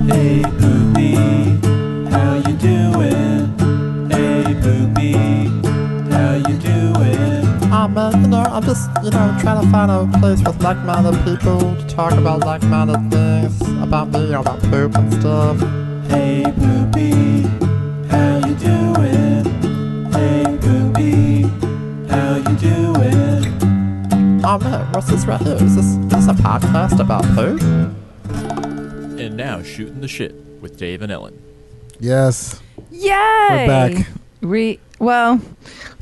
Hey Poopy, how you doing? Hey Poopy, how you doing? I'm just, trying to find a place with like-minded people to talk about like-minded things about me, about poop and stuff. Hey Poopy, how you doing? Hey Poopy, how you doing? Oh man, what's this right here? Is this a podcast about poop? And now, shooting the shit with Dave and Ellen. Yes. Yay! We're back. Well,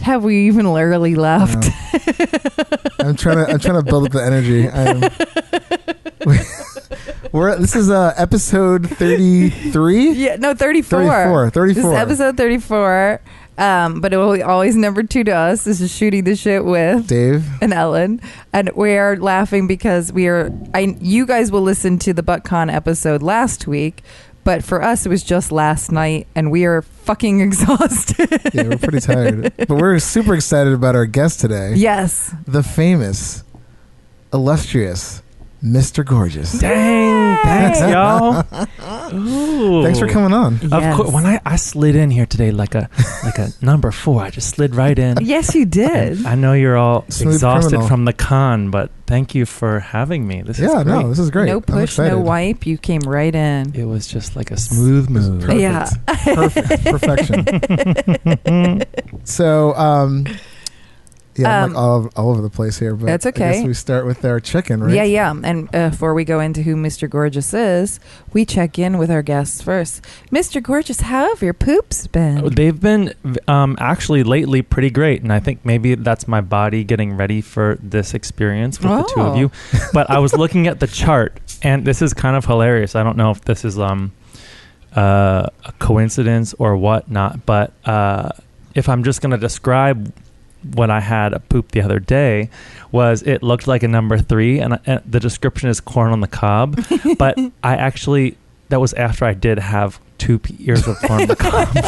have we even literally left? I'm trying to build up the energy. This is episode 33? Yeah, no, 34. 34. This is episode 34. But it will be always number 2 to us. This is Shooting the Shit with Dave and Ellen. And we are laughing because you guys will listen to the ButtCon episode last week. But for us, it was just last night, and we are fucking exhausted. Yeah, we're pretty tired. But we're super excited about our guest today. Yes. The famous, illustrious Mr. Gorgeous. Dang, thanks, y'all. Ooh. Thanks for coming on. Yes. Of course, when I slid in here today like a number 4, I just slid right in. Yes, you did. And I know you're all Smooth exhausted criminal. from the con, but thank you for having me. This is great. This is great. No I'm push, excited. no wipe. You came right in. It was just like a smooth move. Perfect. Yeah. Perfect. Perfection. So, I'm like all over the place here, but That's okay. I guess we start with our check-in, right? Yeah. And before we go into who Mr. Gorgeous is, we check in with our guests first. Mr. Gorgeous, how have your poops been? They've been actually lately pretty great, and I think maybe that's my body getting ready for this experience with the two of you. But I was looking at the chart, and this is kind of hilarious. I don't know if this is a coincidence or whatnot, but if I'm just going to describe when I had a poop the other day, was it looked like a number 3, and the description is corn on the cob. But that was after I did have 2 ears of corn on the cob. So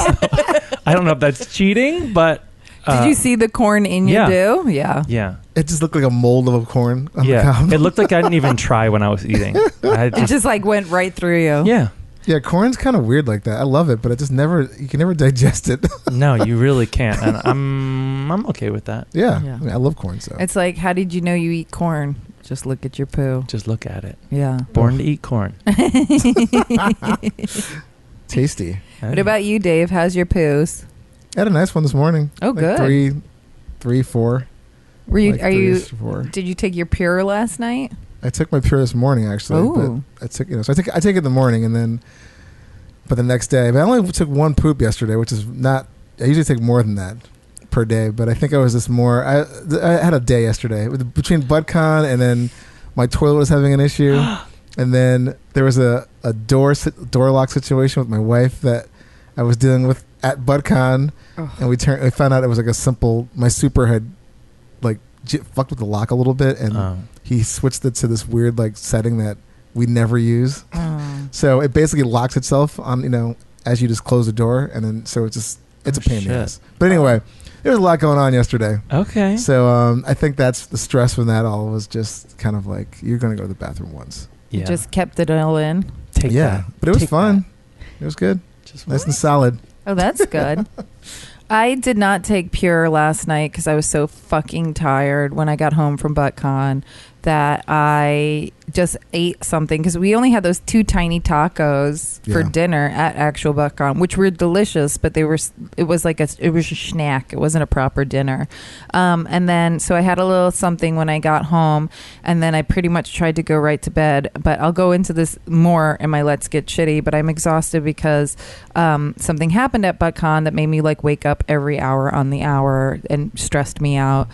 I don't know if that's cheating, but did you see the corn in your do? Yeah. It just looked like a mold of a corn on the cob. It looked like I didn't even try when I was eating. It just like went right through you. Yeah. Yeah, corn's kind of weird like that. I love it, but it just you can never digest it. No, you really can't. And I'm okay with that. Yeah. Yeah. I mean, I love corn, so. It's like, how did you know you eat corn? Just look at your poo. Just look at it. Yeah. Born to eat corn. Tasty. What about you, Dave? How's your poos? I had a nice one this morning. Oh, like good. 3, 4. Were you? Like Are you? 4. Did you take your Pure last night? I took my Pure this morning actually. Ooh. But I took I take it in the morning and then, but the next day. But I only took 1 poop yesterday, which is not. I usually take more than that per day, but I think I was just more. I had a day yesterday between ButtCon and then my toilet was having an issue, and then there was a door lock situation with my wife that I was dealing with at ButtCon, and we found out it was like a simple. My super had like fucked with the lock a little bit, and he switched it to this weird like setting that we never use. So it basically locks itself on, as you just close the door, and then so it's a pain in the ass. But anyway, there was a lot going on yesterday. Okay. So I think that's the stress from that all was just kind of like you're going to go to the bathroom once. You just kept it all in. Take that. But it was Take fun. that. It was good. Just nice and solid. Oh, that's good. I did not take Pure last night because I was so fucking tired when I got home from ButtCon that I just ate something because we only had those 2 tiny tacos for dinner at actual ButtCon, which were delicious, but it was a snack. It wasn't a proper dinner. And then so I had a little something when I got home, and then I pretty much tried to go right to bed. But I'll go into this more in my Let's Get Shitty. But I'm exhausted because something happened at ButtCon that made me like wake up every hour on the hour and stressed me out.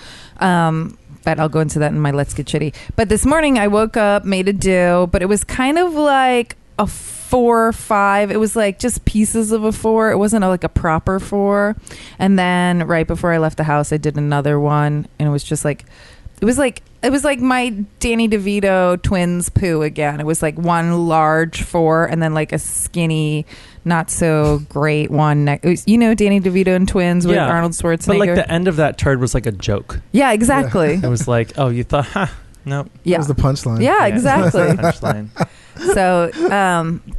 But I'll go into that in my Let's Get Shitty. But this morning I woke up, made a do, but it was kind of like a 4 or 5. It was like just pieces of a 4. It wasn't like a proper 4. And then right before I left the house, I did another one, and it was just like, it was like my Danny DeVito twins poo again. It was like one large 4 and then like a skinny, not so great one. Danny DeVito and twins with Arnold Schwarzenegger. But like the end of that turd was like a joke. Yeah, exactly. It was like, oh, you thought, Nope. Yeah. That was the punchline. Yeah, exactly. Punchline. So,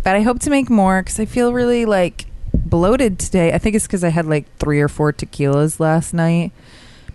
but I hope to make more because I feel really like bloated today. I think it's because I had like 3 or 4 tequilas last night.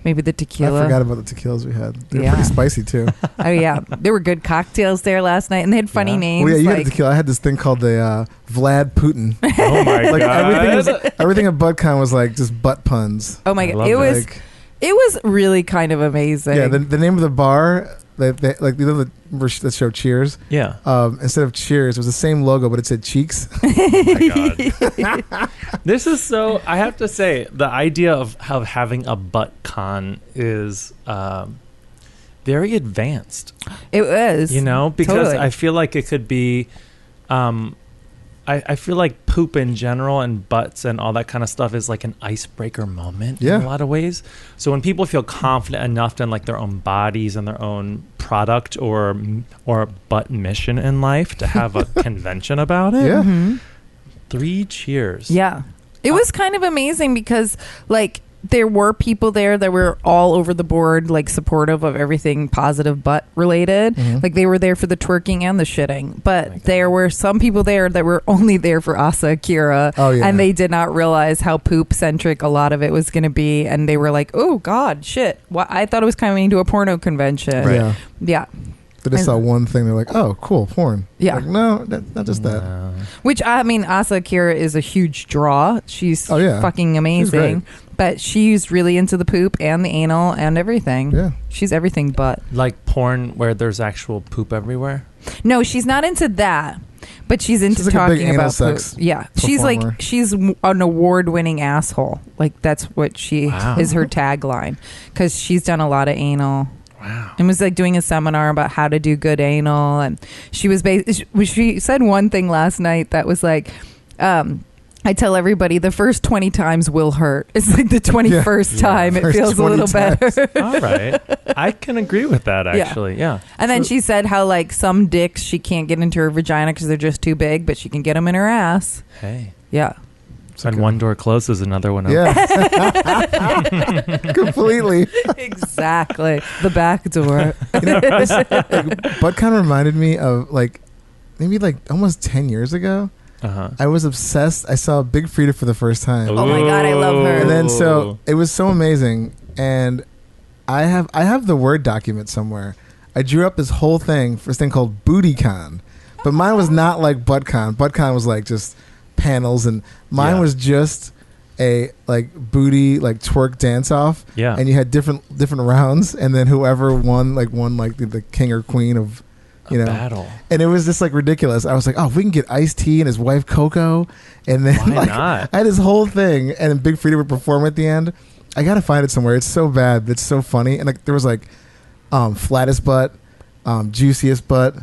Maybe the tequila. I forgot about the tequilas we had. They were Yeah. pretty spicy too. Oh yeah, there were good cocktails there last night, and they had funny Yeah. names. Well, yeah, you had like, a tequila. I had this thing called the Vlad Putin. Oh my Like god. everything at BudCon was like just butt puns. oh my I god, love it it. was Like, it was really kind of amazing. yeah, the name of the bar, like that show Cheers. Yeah. Instead of Cheers, it was the same logo, but it said Cheeks. Oh my god. This is so. I have to say, the idea of having a butt con is very advanced. It was. You know, because Totally. I feel like it could be. I feel like poop in general and butts and all that kind of stuff is like an icebreaker moment in Yeah. a lot of ways. So when people feel confident enough in like their own bodies and their own product or butt mission in life to have a convention about it, Yeah. Mhm. 3 cheers. Yeah. It was kind of amazing because like there were people there that were all over the board, like supportive of everything positive butt related. Mhm. Like they were there for the twerking and the shitting. But Oh my God. there were some people there that were only there for Asa Akira. Oh, yeah. And they did not realize how poop centric a lot of it was going to be. And they were like, oh, God, shit. I thought it was coming to a porno convention. Yeah. Yeah. They just saw one thing. They're like, oh, cool, porn. Yeah. Like, no, not just that. No. Which, I mean, Asa Akira is a huge draw. She's Oh, yeah. fucking amazing. great. But she's really into the poop and the anal and everything. Yeah. She's everything but. Like porn where there's actual poop everywhere. No, she's not into that. But she's into She's like a big talking anal about sex poop. Yeah. performer. She's an award-winning asshole. Like, that's what she Wow. is her tagline. Because she's done a lot of anal. Wow. And was like doing a seminar about how to do good anal, and she was she said one thing last night that was like, I tell everybody the first 20 times will hurt. It's like the 21st Yeah. time it First feels a 20 little times. better. All right. I can agree with that, Yeah. actually. Yeah. And then she said how like some dicks she can't get into her vagina because they're just too big, but she can get them in her ass. Hey. Yeah. When okay. one door closes, another one opens. Yeah. Completely. Exactly. The back door. You know, Bud kind of reminded me of like maybe like almost 10 years ago. Uh-huh. I was obsessed. I saw Big Frida for the first time. Oh my God, I love her. And then so it was so amazing. And I have the Word document somewhere. I drew up this whole thing for this thing called BootyCon. But mine was not like ButtCon. ButtCon was like just panels, and mine Yeah. was just a like booty like twerk dance off. Yeah. And you had different rounds, and then whoever won like the king or queen of you know battle. and it was just like ridiculous. I was like, oh, we can get Ice-T and his wife Coco, and then Why like not? I had this whole thing, and then Big Frida would perform at the end. I gotta find it somewhere. It's so bad, but it's so funny. And like there was like flattest butt, juiciest butt,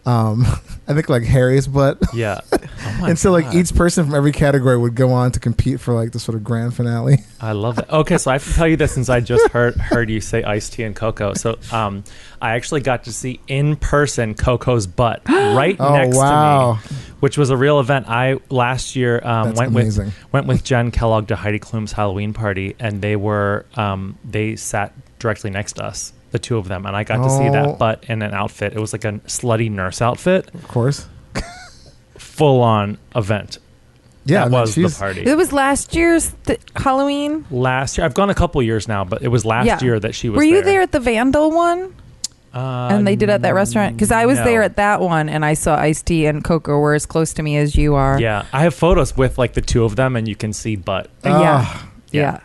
I think like hairiest butt. Yeah. Oh my And so like God. each person from every category would go on to compete for like the sort of grand finale. I love it. Okay, so I have to tell you this since I just heard you say Ice-T and Coco. So I actually got to see in person Coco's butt right Oh, next wow. to me, which was a real event. I last year That's went amazing. with Jen Kellogg to Heidi Klum's Halloween party, and they sat directly next to us, the two of them, and I got to see Oh. that butt in an outfit. It was like a slutty nurse outfit, Of course. full on event. Yeah, that I mean, was the she's- party. It was last year's Halloween. Last year, I've gone a couple years now, but it was last Yeah. year that she was. Were you there at the Vandal one? And they did at that restaurant? Because I was no. there at that one, and I saw Ice-T and Coco were as close to me as you are. Yeah, I have photos with like the two of them, and you can see butt. Yeah. Ah, Yeah.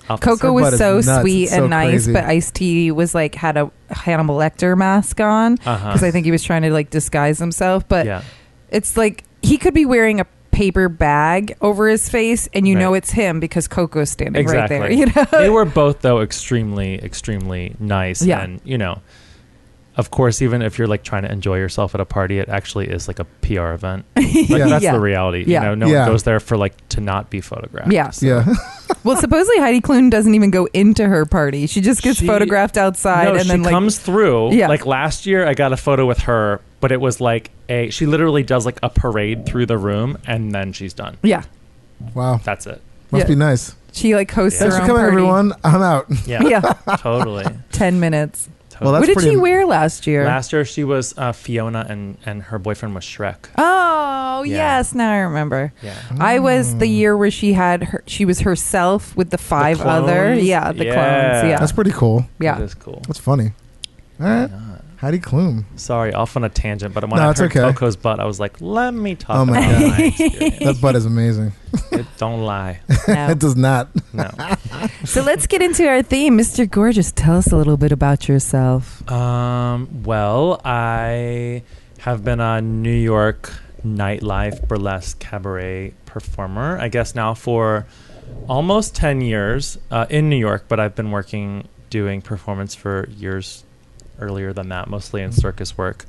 I'll- Coco Her butt was is so nuts. sweet It's so and nice, crazy. but Ice-T was like had a Hannibal Lecter mask on because Uh-huh. I think he was trying to like disguise himself. But yeah, it's like he could be wearing a paper bag over his face, and you Right. know it's him because Coco's standing exactly. right there. You know, They were both though extremely, extremely nice. Yeah. And of course, even if you're like trying to enjoy yourself at a party, it actually is like a PR event. Like, Yeah. that's Yeah. the reality. Yeah. No Yeah. one goes there for like to not be photographed. Yeah. So- yeah. Well, supposedly Heidi Klum doesn't even go into her party; she just gets She- photographed outside, No, and she then like comes through. Yeah. Like last year, I got a photo with her, but it was like she literally does like a parade through the room, and then she's done. yeah, Wow. That's it. Must Yeah. be nice. she like hosts Yeah. her Thanks for own coming, party. everyone. I'm out. Yeah, Yeah, totally. 10 minutes. Well, What that's did pretty. she wear last year? Last year she was Fiona, and her boyfriend was Shrek. Oh, Yeah. yes. Now I remember. Yeah. I was the year where she was herself with the 5 other. clones? Yeah, the Yeah. clones. Yeah. That's pretty cool. Yeah. That is cool. That's funny. All right. Why not? Heidi Klum. Sorry, off on a tangent, but when No, I it's heard okay. Coco's butt, I was like, let me talk Oh my about God. my experience. That butt is amazing. Don't lie. No. It does not. No. So let's get into our theme. Mr. Gorgeous, tell us a little bit about yourself. Well, I have been a New York nightlife burlesque cabaret performer, I guess now for almost 10 years in New York, but I've been doing performance for years earlier than that, mostly in circus work.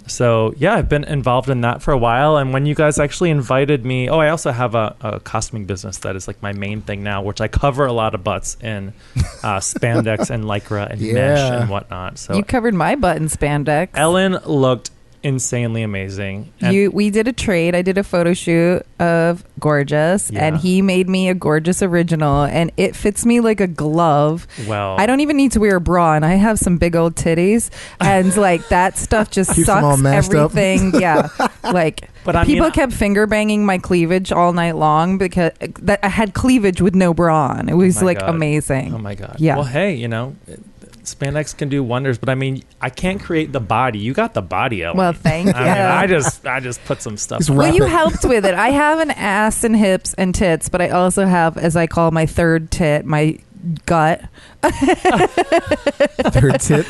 So yeah, I've been involved in that for a while. And when you guys actually invited me, I also have a costuming business that is like my main thing now, which I cover a lot of butts in spandex and lycra and mesh and whatnot. So You covered my butt in spandex. Ellen looked insanely amazing. And We did a trade. I did a photo shoot of Gorgeous, Yeah. and he made me a Gorgeous original, and it fits me like a glove. well, I don't even need to wear a bra, and I have some big old titties, and like that stuff just Keeps them all sucks mashed up. everything. Yeah, like But I people mean, kept finger banging my cleavage all night long because that I had cleavage with no bra on. It was my like God. amazing. Oh my God. Yeah. Well, hey, spandex can do wonders, but I mean, I can't create the body. You got the body, Ellen. Well, thank you. I mean, I just put some stuff. Just on. Well, wrap you it. helped with it. I have an ass and hips and tits, but I also have, as I call my third tit, my gut. Third tit.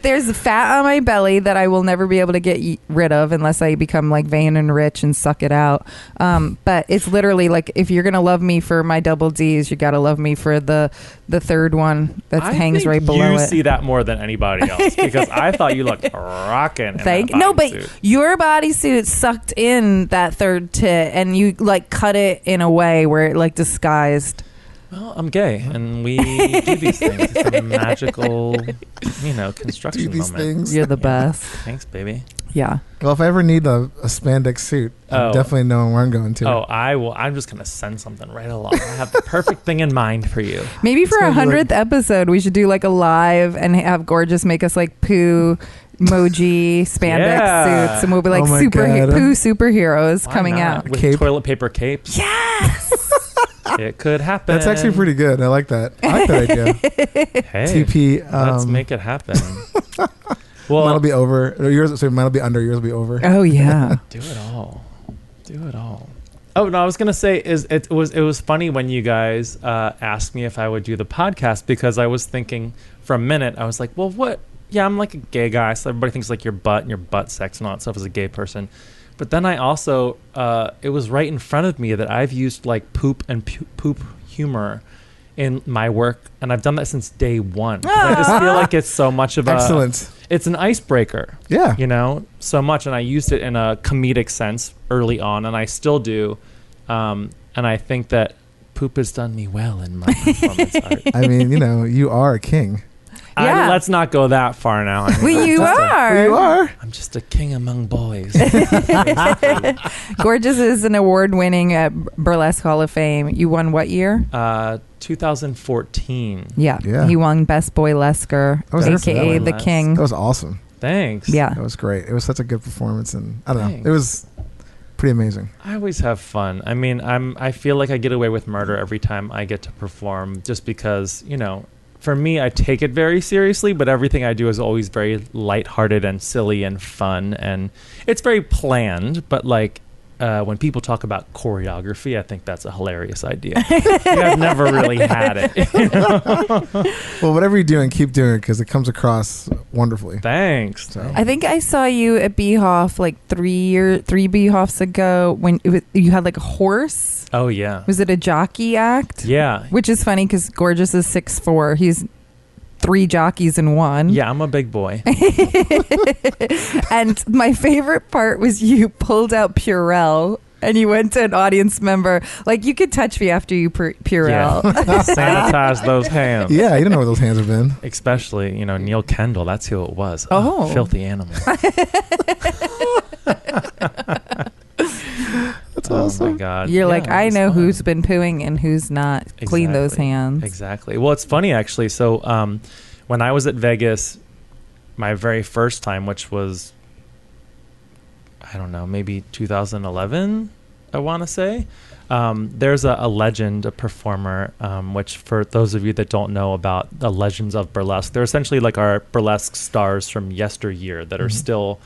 There's fat on my belly that I will never be able to get rid of unless I become like vain and rich and suck it out. But it's literally like, if you're gonna love me for my double D's, you gotta love me for the third one that I hangs think right below you it. see that more than anybody else because I thought you looked rocking. No, but your bodysuit sucked in that third tit, and you like cut it in a way where it like disguised. Well, I'm gay, and we do these things. It's a magical, construction Do these moment. things. You're the best. Thanks, baby. Yeah. Well, if I ever need a spandex suit, I'm Oh. definitely knowing where I'm going to. Oh, I will. I'm just gonna send something right along. I have the perfect thing in mind for you. Maybe for It's our gonna be 100th episode, we should do like a live and have Gorgeous make us like poo emoji spandex Yeah. suits, and we'll be like Oh my super God. poo superheroes Why coming not? out. with Cape. toilet paper capes. Yes. It could happen. That's actually pretty good. I like that. I like that idea. Hey, TP. let's make it happen. Well, Mine'll be over. Or yours. So mine'll be under. Yours will be over. Oh yeah. do it all. Do it all. Oh no, I was gonna say it was funny when you guys asked me if I would do the podcast, because I was thinking for a minute, I was like, well, what? Yeah, I'm like a gay guy, so everybody thinks like your butt and your butt sex and all that stuff as a gay person. But then I also, it was right in front of me that I've used like poop and poop humor in my work, and I've done that since day one. I just feel like it's so much of Excellent. it's an icebreaker. Yeah. So much, and I used it in a comedic sense early on, and I still do. And I think that poop has done me well in my performance art. I mean, you are a king. Yeah. Let's not go that far now. I mean, Well, you are. You are. I'm just a king among boys. Gorgeous is an award-winning Burlesque Hall of Fame. You won what year? 2014. Yeah. Yeah. He won Best Boy-Lesker, I was there for that aka one. the King. That was awesome. Thanks. Yeah. That was great. It was such a good performance, and I don't know. Thanks. It was pretty amazing. I always have fun. I mean, I feel like I get away with murder every time I get to perform, just because, for me, I take it very seriously, but everything I do is always very lighthearted and silly and fun, and it's very planned, but like when people talk about choreography, I think that's a hilarious idea. I've never really had it. Well, whatever you're doing, keep doing it, because it comes across wonderfully. Thanks. So. I think I saw you at Beehoff like 3 Beehoffs ago when you had like a horse. Oh, yeah. Was it a jockey act? Yeah. Which is funny because Gorgeous is 6'4". He's 3 jockeys in one. Yeah, I'm a big boy. And my favorite part was you pulled out Purell and you went to an audience member. Like, you could touch me after you Purell. Sanitize those hands. Yeah, you don't know where those hands have been. Especially, Neil Kendall. That's who it was. Oh. Filthy animal. That's Oh awesome. my God. You're Yeah, like, it I was know fun. who's been pooing and who's not. Clean those Exactly. hands. Exactly. Well, it's funny actually. So, when I was at Vegas, my very first time, which was, I don't know, maybe 2011, I want to say. There's a legend, a performer, which for those of you that don't know about the legends of burlesque, they're essentially like our burlesque stars from yesteryear that are still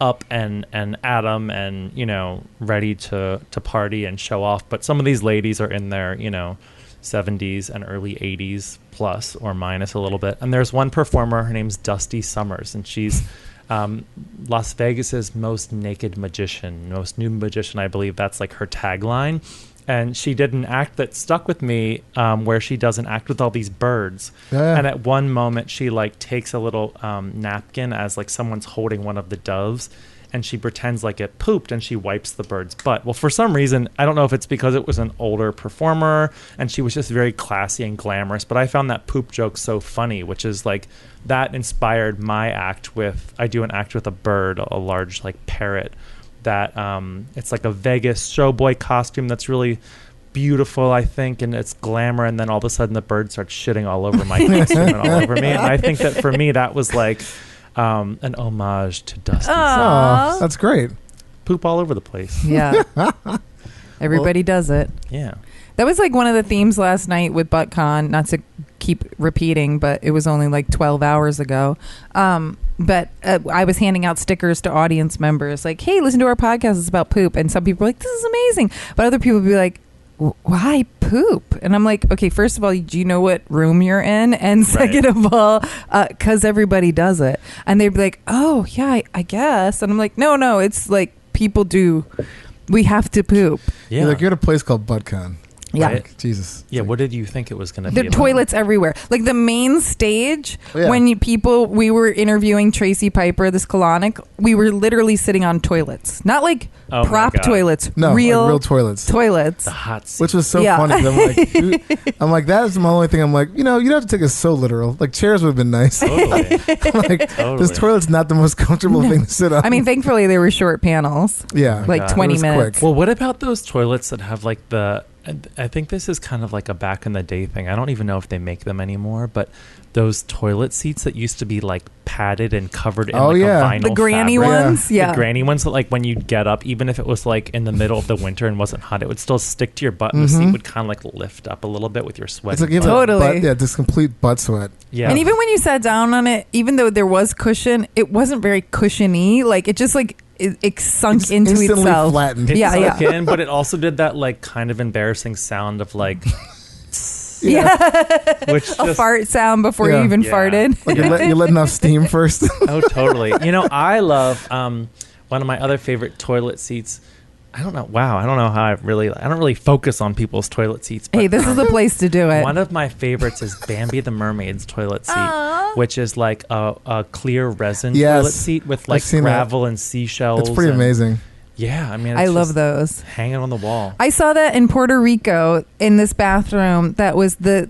up and at 'em and, you know, ready to party and show off. But some of these ladies are in their, you know, 70s and early 80s plus or minus a little bit. And there's one performer, her name's Dusty Summers, and she's Las Vegas's most naked magician, most nude magician, I believe that's like her tagline. And she did an act that stuck with me, where she does an act with all these birds. Yeah. And at one moment she like takes a little napkin as like someone's holding one of the doves, and she pretends like it pooped and she wipes the bird's butt. Well, for some reason, I don't know if it's because it was an older performer and she was just very classy and glamorous, but I found that poop joke so funny, which is like that inspired my act with, I do an act with a bird, a large like parrot that it's like a Vegas showboy costume that's really beautiful, I think, and it's glamour, and then all of a sudden the bird starts shitting all over my costume and all over me. And I think that for me that was like an homage to Dusty. Oh, that's great. Poop all over the place. Yeah. Everybody does it. Yeah. That was like one of the themes last night with ButtCon, not to keep repeating, but it was only like 12 hours ago. But I was handing out stickers to audience members like, hey, listen to our podcast. It's about poop. And some people were like, this is amazing. But other people would be like, why poop? And I'm like, okay, first of all, do you know what room you're in? And second of all, because everybody does it. And they'd be like, oh, yeah, I guess. And I'm like, no, it's like people do. We have to poop. Yeah. You're at a place called ButtCon. Yeah. Like, Jesus. Yeah, what did you think it was going to be? The toilets everywhere. Like the main stage, Yeah. when we were interviewing Tracy Piper, this colonic, we were literally sitting on toilets. Not like Oh my prop God. toilets. No, real, like real toilets. toilets. The hot seat. Which was so Yeah. funny. 'Cause I'm like, dude, that is my only thing. I'm like, you don't have to take it so literal. Like chairs would have been nice. Totally. I'm like, Totally. this toilet's not the most comfortable thing to sit on. I mean, thankfully they were short panels, yeah. like God. 20 It was minutes. quick. Well, what about those toilets that have like I think this is kind of like a back in the day thing. I don't even know if they make them anymore, but those toilet seats that used to be like padded and covered in Oh, like yeah. a vinyl The granny fabric. ones, yeah. The granny ones that like when you'd get up, even if it was like in the middle of the winter and wasn't hot, it would still stick to your butt and the seat would kind of like lift up a little bit with your sweat. It's like you have Totally. a butt, yeah, this complete butt sweat. Yeah. And even when you sat down on it, even though there was cushion, it wasn't very cushiony. Like it just like it sunk It's into instantly itself. flattened. It Yeah, sunk yeah. in, but it also did that like kind of embarrassing sound of like Yeah. which A just fart sound before Yeah. you even Yeah. farted. Like you're letting off steam first. Oh, totally. You know, I love one of my other favorite toilet seats. I don't know. Wow, I don't know how I don't really focus on people's toilet seats. But Hey, this is the place to do it. one of my favorites is Bambi the Mermaid's toilet seat, Aw. which is like a clear resin Yes. toilet seat with like seen that. gravel and seashells. It's pretty and- amazing. Yeah, I mean, it's I love just those. hanging on the wall. I saw that in Puerto Rico in this bathroom. That was the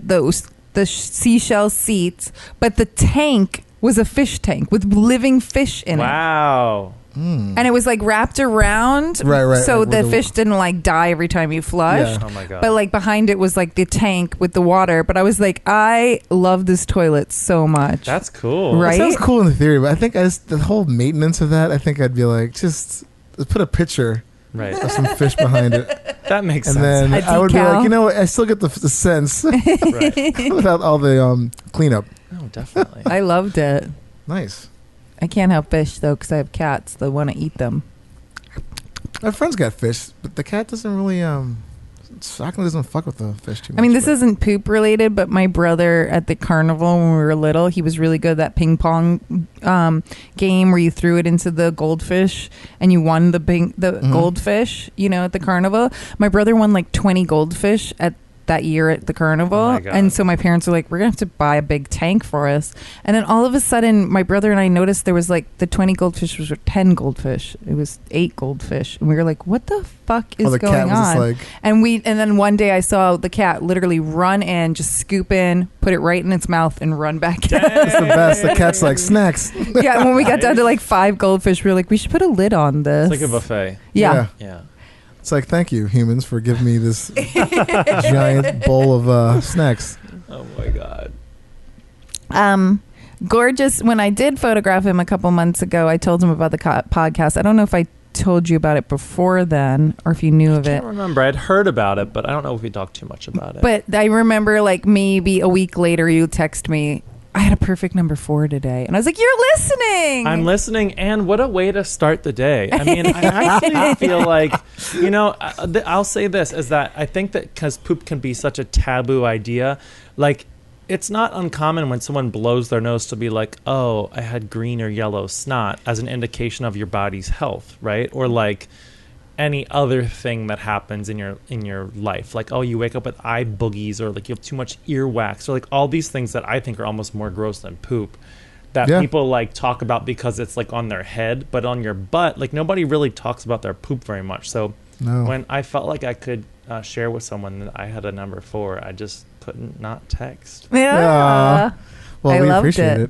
seashell seats, but the tank was a fish tank with living fish in it. Wow. Mm. And it was like wrapped around, Right, so like the with the- fish didn't like die every time you flushed. Yeah. Oh my god. But like behind it was like the tank with the water. But I was like, I love this toilet so much. That's cool. Right? It sounds cool in theory, but I think the whole maintenance of that, I think I'd be like, just put a picture Right. of some fish behind it. That makes And sense. then A I would be decal? like, you know what? I still get the sense Right. without all the cleanup. Oh, definitely. I loved it. Nice. I can't have fish though because I have cats that want to eat them. My friend's got fish, but the cat doesn't really shockingly doesn't fuck with the fish too much. I mean, this but- isn't poop related, but my brother at the carnival when we were little, he was really good at that ping pong game where you threw it into the goldfish and you won the goldfish, at the carnival. My brother won like 20 goldfish at that year at the carnival. Oh my God. And so my parents were like, we're going to have to buy a big tank for us. And then all of a sudden, my brother and I noticed there was like the 20 goldfish was 10 goldfish. It was 8 goldfish. And we were like, what the fuck is the going cat was just on? like, And then one day I saw the cat literally run in, just scoop in, put it right in its mouth, and run back out. it's the best. The cat's like, snacks. Yeah, and when we got down to like 5 goldfish, we were like, we should put a lid on this. It's like a buffet. Yeah. Yeah. It's like, thank you, humans, for giving me this giant bowl of snacks. Oh my god. Gorgeous. When I did photograph him a couple months ago, I told him about the podcast. I don't know if I told you about it before then or if you knew of I it. can't remember. I'd heard about it, but I don't know if we talked too much about it. But I remember like maybe a week later you text me, I had a perfect number 4 today. And I was like, you're listening. I'm listening, and what a way to start the day. I mean, I actually feel like, I'll say this, is that I think that because poop can be such a taboo idea, like, it's not uncommon when someone blows their nose to be like, oh, I had green or yellow snot as an indication of your body's health, right? Or like any other thing that happens in your life, like, oh, you wake up with eye boogies, or like you have too much earwax, or like all these things that I think are almost more gross than poop that people like talk about because it's like on their head, but on your butt, like nobody really talks about their poop very much. So when I felt like I could share with someone that I had a number 4, I just couldn't not text. Yeah. Well, I we loved appreciate it.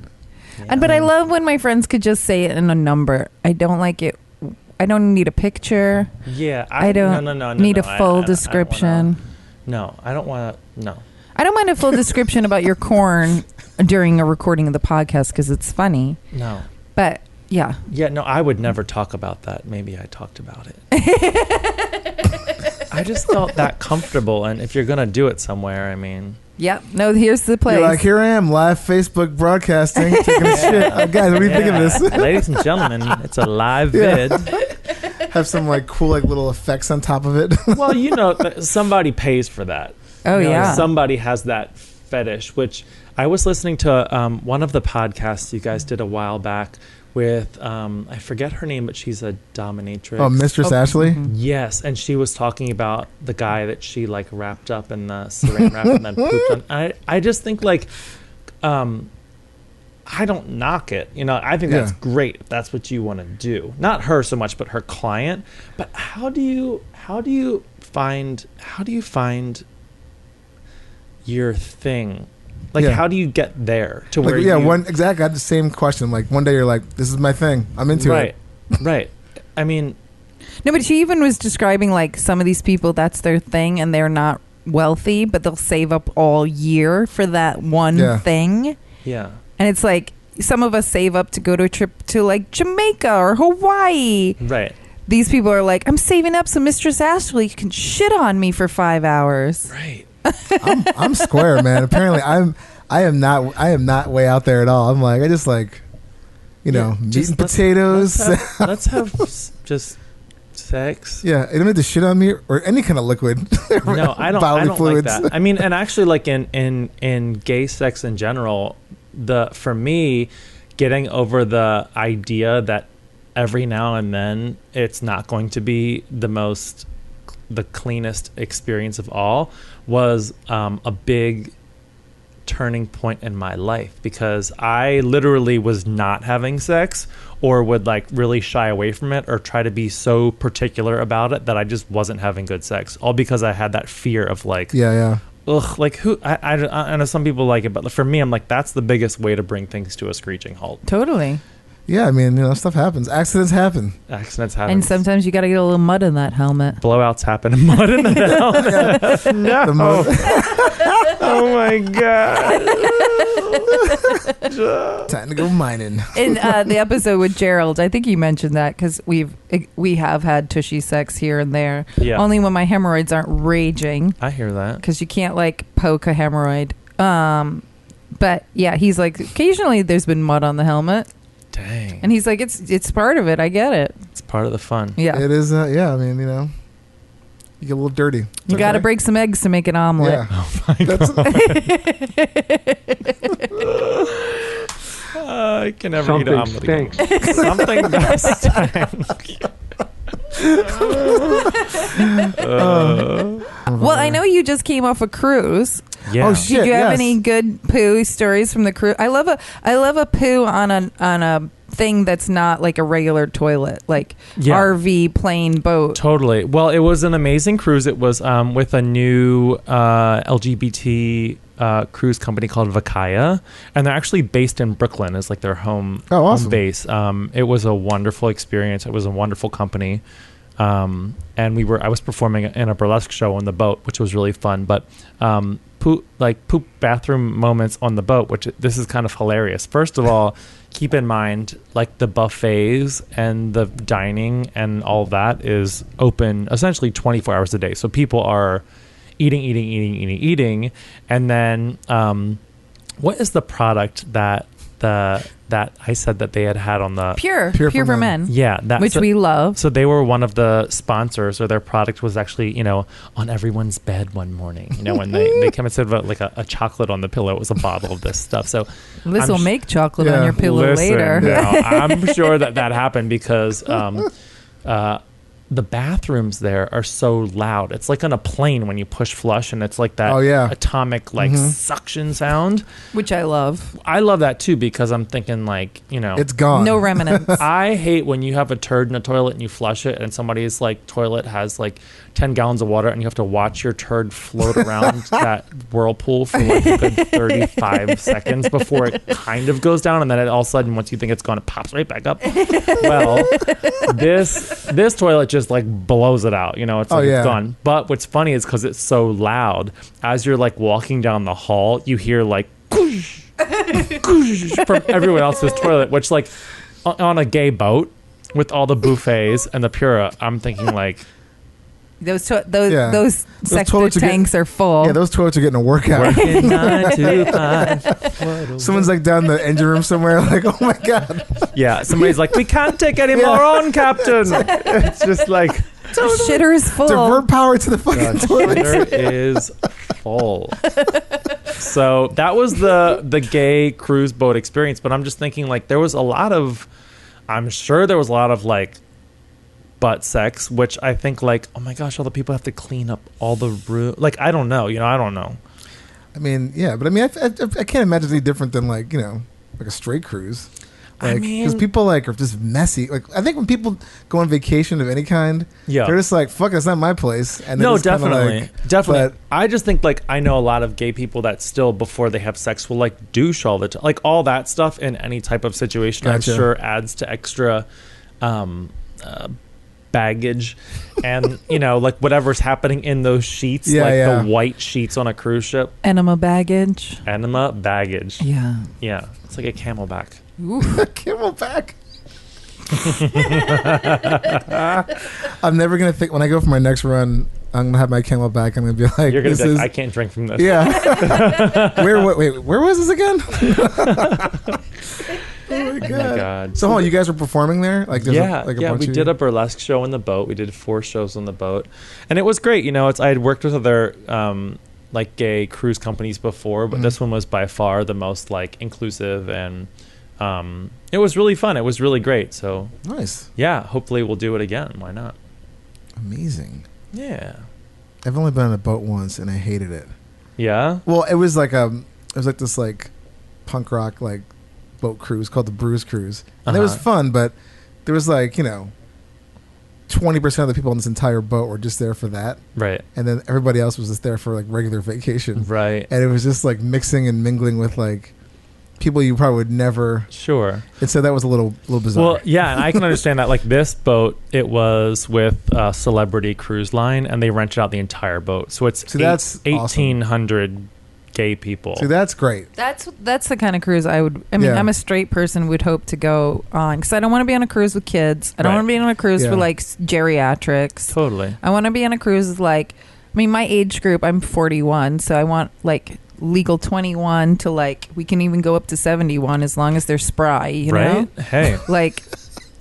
And but I love when my friends could just say it in a number. I don't like it. I don't need a picture. Yeah, I don't need a full description. I don't want to. No. I don't mind a full description about your corn during a recording of the podcast because it's funny. No. But yeah. Yeah, no, I would never talk about that. Maybe I talked about it. I just felt that comfortable, and if you're gonna do it somewhere, I mean. Yep. No, here's the place. You're like, here I am, live Facebook broadcasting, taking a shit. Guys, what do you think of this? Ladies and gentlemen, it's a live vid. Have some like cool like little effects on top of it. Well, somebody pays for that. Oh, yeah. Somebody has that fetish, which I was listening to one of the podcasts you guys did a while back with, I forget her name, but she's a dominatrix. Oh, Mistress Ashley? Mm-hmm. Yes, and she was talking about the guy that she like wrapped up in the saran wrap and then pooped on. I just think like, I don't knock it. I think that's great if that's what you want to do. Not her so much, but her client. But how do you find your thing? Like, how do you get there to where exactly. I had the same question. Like, one day you're like, this is my thing. I'm into it. Right. I mean. No, but she even was describing, like, some of these people, that's their thing, and they're not wealthy, but they'll save up all year for that one thing. Yeah. And it's like, some of us save up to go to a trip to, like, Jamaica or Hawaii. Right. These people are like, I'm saving up so Mistress Ashley can shit on me for 5 hours. Right. I'm square, man. Apparently, I am not way out there at all. I'm like, I just like, meat and potatoes. Let's have just sex. Yeah, you don't need to shit on me or any kind of liquid. No, I don't. Bodily I don't fluids. like that. I mean, and actually, like in gay sex in general, for me, getting over the idea that every now and then it's not going to be the cleanest experience of all was a big turning point in my life, because I literally was not having sex or would like really shy away from it or try to be so particular about it that I just wasn't having good sex, all because I had that fear of like, ugh, like who I know some people like it, but for me, I'm like, that's the biggest way to bring things to a screeching halt. Totally. Yeah, I mean, stuff happens. Accidents happen. And sometimes you got to get a little mud in that helmet. Blowouts happen and mud in the helmet. No. Oh my God. Time to go mining. In the episode with Gerald, I think you mentioned that because we have had tushy sex here and there. Yeah. Only when my hemorrhoids aren't raging. I hear that. Because you can't like poke a hemorrhoid. But yeah, he's like, occasionally there's been mud on the helmet. Dang. And he's like, it's part of it. I get it. It's part of the fun. Yeah. It is. I mean, you get a little dirty. You got to break some eggs to make an omelet. Yeah. Oh my God. I can never eat an omelet again. Something does stink. Well, I know you just came off a cruise. Yeah. Oh shit! Did you have any good poo stories from the cruise? I love a poo on a thing that's not like a regular toilet, like RV plane boat. Totally. Well, it was an amazing cruise. It was with a new LGBT cruise company called Vakaya, and they're actually based in Brooklyn as like their home base. It was a wonderful experience. It was a wonderful company. And I was performing in a burlesque show on the boat, which was really fun. But poop bathroom moments on the boat, which this is kind of hilarious. First of all, keep in mind, like the buffets and the dining and all that is open essentially 24 hours a day. So people are eating. And then what is the product that I said that they had on the Pure for men. Yeah, which we love. So they were one of the sponsors, or their product was actually, on everyone's bed one morning. When they come and said about like a chocolate on the pillow, it was a bottle of this stuff. So This will make chocolate on your pillow later. I'm sure that happened because the bathrooms there are so loud. It's like on a plane when you push flush, and it's like that atomic suction sound, which I love. I love that too, because I'm thinking it's gone. No remnants. I hate when you have a turd in a toilet and you flush it, and somebody's like toilet has like 10 gallons of water, and you have to watch your turd float around that whirlpool for like a good 35 seconds before it kind of goes down, and then all of a sudden, once you think it's gone, it pops right back up. Well, this toilet just like blows it out. It's like it's done. But what's funny is because it's so loud, as you're like walking down the hall, you hear like koosh, koosh from everyone else's toilet, which like on a gay boat with all the buffets and the Pura, I'm thinking like those septic tanks are full. Yeah, those toilets are getting a workout. Working 9 to 5. Someone's like down in the engine room somewhere, like, oh my god. Yeah, somebody's like, we can't take any more on, Captain. It's just like the shitter is full. Divert power to the fucking toilet. Shitter is full. So that was the gay cruise boat experience. But I'm just thinking, like, I'm sure there was a lot of like butt sex, which I think like, oh my gosh, all the people have to clean up all the room. Like, I don't know. I don't know. I mean, yeah, but I mean, I can't imagine anything different than like, like a straight cruise. Like, because people like are just messy. Like, I think when people go on vacation of any kind, they're just like, "Fuck, it's not my place." And no, definitely. But I just think like I know a lot of gay people that still before they have sex will like douche all the time, like all that stuff in any type of situation. Gotcha. I'm sure adds to extra baggage, and like whatever's happening in those sheets, the white sheets on a cruise ship. Enema baggage. Yeah, it's like a camelback. Camelback. I'm never gonna think when I go for my next run. I'm gonna have my Camelback. I'm gonna be like, "You're gonna be like, I can't drink from this." Yeah. Where was this again? Oh my god. So, you guys were performing there? Like, we did a burlesque show on the boat. We did 4 shows on the boat, and it was great. I had worked with other like gay cruise companies before, but this one was by far the most like inclusive, and it was really fun. It was really great. So nice. Yeah, hopefully we'll do it again. Why not? Amazing. Yeah. I've only been on a boat once, and I hated it. Yeah. Well, it was like this like punk rock like boat cruise called the Bruise Cruise, and it was fun, but there was like 20% of the people on this entire boat were just there for that, right? And then everybody else was just there for like regular vacation, right? And it was just like mixing and mingling with like people you probably would never. Sure. And so that was a little bizarre. Well, yeah, and I can understand that. Like this boat, it was with Celebrity Cruise Line, and they rented out the entire boat, so it's that's 1,800. Awesome. Gay people. See, that's great. That's the kind of cruise I would. I mean, I'm a straight person, would hope to go on, because I don't want to be on a cruise with kids. I don't want to be on a cruise for like geriatrics. Totally. I want to be on a cruise with like, I mean, my age group. I'm 41, so I want like legal 21 to like we can even go up to 71 as long as they're spry. You know? Hey. Like.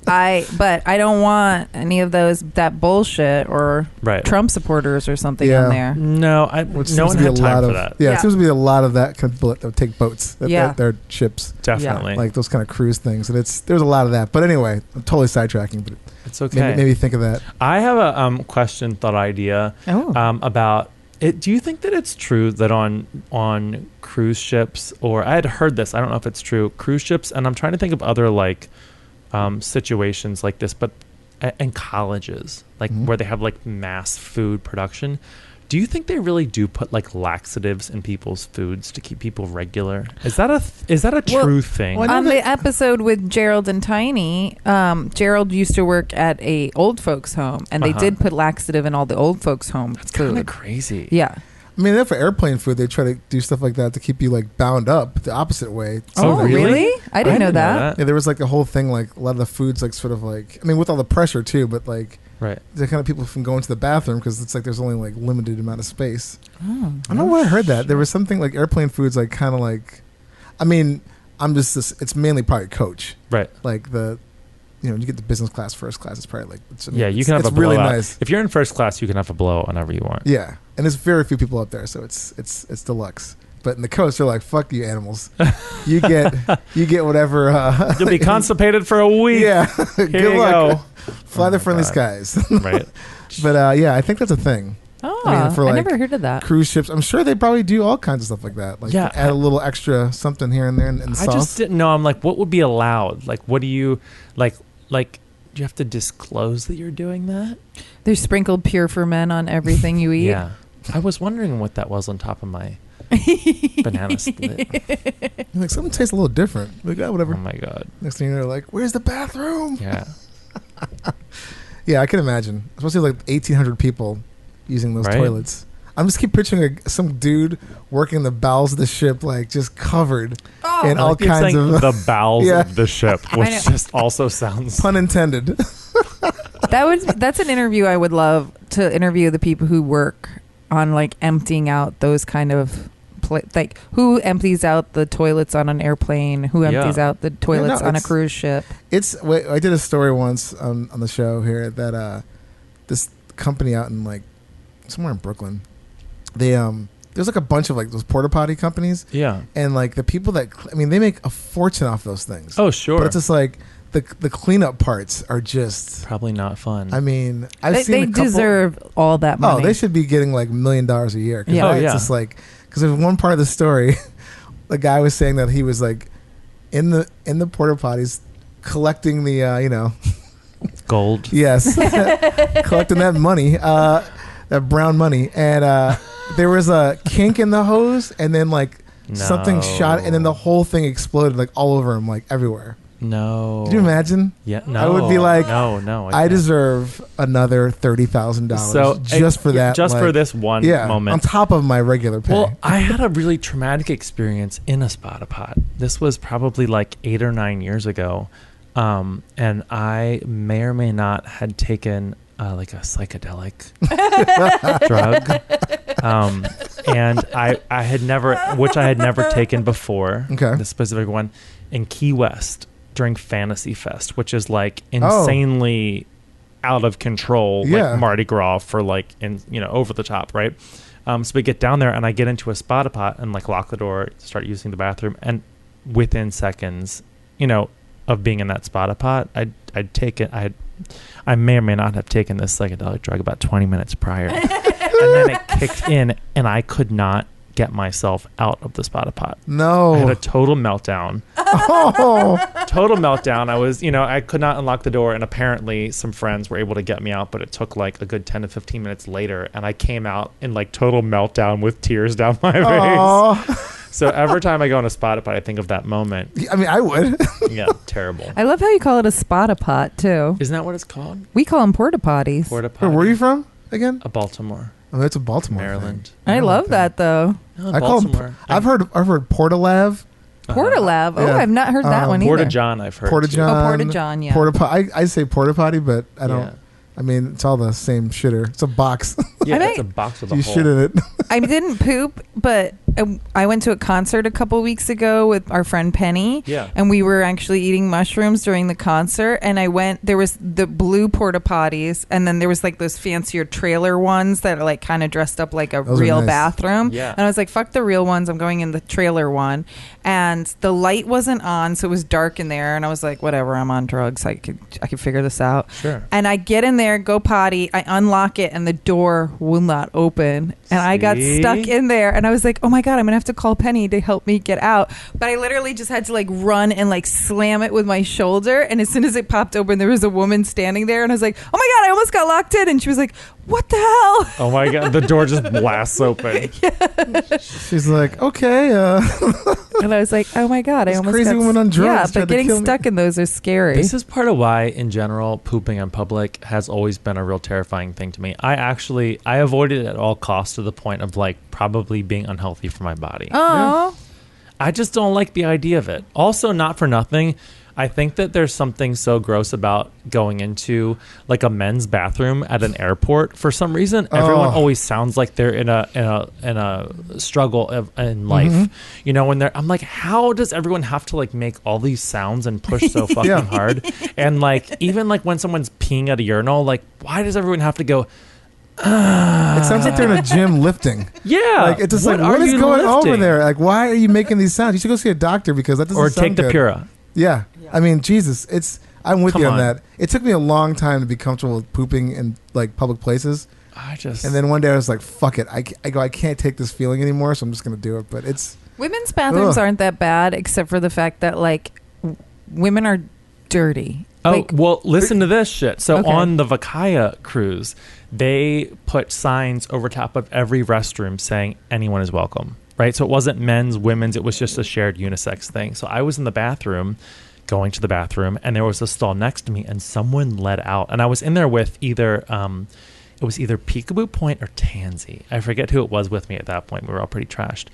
But I don't want any of that bullshit or Trump supporters or something on there. No, no one had time for that. Yeah, it seems to be a lot of that kind of people that take boats. They're ships. Definitely. Like those kind of cruise things. And there's a lot of that. But anyway, I'm totally sidetracking, but it's okay. Maybe think of that. I have a question, thought idea about it. Do you think that it's true that on cruise ships, or I had heard this, I don't know if it's true, cruise ships, and I'm trying to think of other like situations like this, but in colleges, like where they have like mass food production, do you think they really do put like laxatives in people's foods to keep people regular? Is that a true thing? On the episode with Gerald and Tiny, Gerald used to work at a old folks home, and they did put laxative in all the old folks home. That's kind of crazy. Yeah. I I mean, for airplane food, they try to do stuff like that to keep you like bound up the opposite way. Oh, Oh, really? really? I didn't know that. Yeah, there was like a whole thing like a lot of the foods like sort of like, I mean, with all the pressure too, but like Right. the kind of people from going to the bathroom because it's like there's only like limited amount of space. Oh, I don't know where I heard that. There was something like airplane foods like kind of like, I mean, I'm just this, it's mainly probably coach. Right. Like the, you know, you get the business class, first class. It's probably like, Yeah, you can have it's a blowout. really nice. If you're in first class, you can have a blowout whenever you want. Yeah, and there's very few people up there, so it's deluxe. But in the coast, they're like, "Fuck you, animals! You get whatever." You'll be constipated for a week. Yeah, Here good you luck. go. Fly Oh the my friendly God. skies. Right. But yeah, I think that's a thing. Oh, I mean, for, I like, never heard of that. Cruise ships. I'm sure they probably do all kinds of stuff like that. Like Yeah. add a little extra something here and there in the I sauce. just didn't know. I'm like, what would be allowed? Like, what do you like? Do you have to disclose that you're doing that? There's sprinkled pure for men on everything you eat. Yeah. I was wondering what that was on top of my banana split. You're like, something tastes a little different. Like, oh, whatever. Oh my God. Next thing you know, like, where's the bathroom? Yeah. Yeah, I can imagine. Especially like 1,800 people using those Right. toilets. I'm just keep picturing some dude working the bowels of the ship, like just covered in all You're kinds saying of the bowels Yeah. of the ship, which know. just also sounds. pun intended. That's an interview I would love to interview the people who work on like emptying out those kind of like who empties out the toilets on an airplane, who Yeah. empties out the toilets on a it's- cruise ship. Wait, I did a story once on the show here that this company out in like somewhere in Brooklyn, they there's like a bunch of like those porta potty companies, Yeah. and like the people that I mean they make a fortune off those things. Oh, sure. But it's just like the cleanup parts are just. Probably not fun. I mean, I've They, seen they a couple. deserve all that Oh, money. they should be getting like $1 million a year. Yeah. Oh, It's yeah. just like because there's one part of the story, the guy was saying that he was like in the porta potties collecting the Gold. yes collecting that money, that brown money, and there was a kink in the hose, and then like something shot, and then the whole thing exploded like all over him, like everywhere. No. Can you imagine? Yeah. No. I would be like, no. I can't. deserve another $30,000 So just for that, Just for like, this one yeah, moment. on top of my regular pay. Well, I had a really traumatic experience in a spada pot. This was probably like 8 or 9 years ago, and I may or may not had taken like a psychedelic drug, and I had never taken before. Okay. The specific one in Key West during Fantasy Fest, which is like Oh. insanely out of control, Yeah. like Mardi Gras for like over the top, right? So we get down there and I get into a spada pot and like lock the door, start using the bathroom, and within seconds, of being in that spada pot, I'd taken I may or may not have taken this psychedelic drug about 20 minutes prior, and then it kicked in, and I could not get myself out of the spada pot. No. I had a total meltdown. Oh. Total meltdown. I was, I could not unlock the door, and apparently some friends were able to get me out, but it took like a good 10 to 15 minutes later, and I came out in like total meltdown with tears down my face. Aw. So every time I go on a spada pot, I think of that moment. I mean, I would. Yeah, terrible. I love how you call it a spada pot too. Isn't that what it's called? We call them porta potties. Porta Where potty. were you from again? Baltimore, Oh, that's a Baltimore Maryland. I love that though. No, I call them. Baltimore. I've heard Portalav, Porta lab. Oh, Yeah. I've not heard that one Porta either. John, I've heard. Porta too. John, Oh, Porta John, yeah. Porta potty. I say porta potty, but I don't. Yeah. I mean, it's all the same shitter. It's a box. Yeah, I it's might- a box with a You hole. shit in it. I didn't poop, but I went to a concert a couple weeks ago with our friend Penny. Yeah. And we were actually eating mushrooms during the concert. And there was the blue porta potties, and then there was like those fancier trailer ones that are like kind of dressed up like a Those are real nice. bathroom. Yeah. And I was like, fuck the real ones. I'm going in the trailer one. And the light wasn't on, so it was dark in there. And I was like, whatever, I'm on drugs. I could figure this out. Sure. And I get in there, go potty, I unlock it, and the door will not open. And I got See? stuck in there, and I was like, oh my God, I'm going to have to call Penny to help me get out. But I literally just had to like run and like slam it with my shoulder. And as soon as it popped open, there was a woman standing there, and I was like, oh my God, I almost got locked in. And she was like, what the hell? Oh my God, the door just blasts open. She's like, okay. And I was like, oh my God, I This almost crazy got woman on drugs Yeah, tried to but getting kill me. stuck in those are scary. This is part of why, in general, pooping in public has always been a real terrifying thing to me. I avoided it at all costs to the point of like probably being unhealthy for my body. Oh. I just don't like the idea of it. Also, not for nothing, I think that there's something so gross about going into like a men's bathroom at an airport. For some reason, everyone always sounds like they're in a struggle in life. You know, when they're, I'm like, how does everyone have to like make all these sounds and push so fucking hard? And like, even like when someone's peeing at a urinal, like, why does everyone have to go? It sounds like they're in a gym lifting. Yeah, Like it's just like, what is going over there? Like, why are you making these sounds? You should go see a doctor because that doesn't Or sound take the good. Pura. Yeah. I mean, Jesus, I'm with Come you on on. that. It took me a long time to be comfortable with pooping in like public places. And then one day I was like, fuck it. I can't take this feeling anymore, so I'm just going to do it. But it's... Women's bathrooms aren't that bad, except for the fact that like women are dirty. Oh, Like, well, listen to this shit. So Okay. on the Vakaya cruise, they put signs over top of every restroom saying anyone is welcome, right? So it wasn't men's, women's. It was just a shared unisex thing. So I was in the bathroom, going to the bathroom, and there was a stall next to me, and someone let out. And I was in there with either... it was either Peekaboo Point or Tansy. I forget who it was with me at that point. We were all pretty trashed.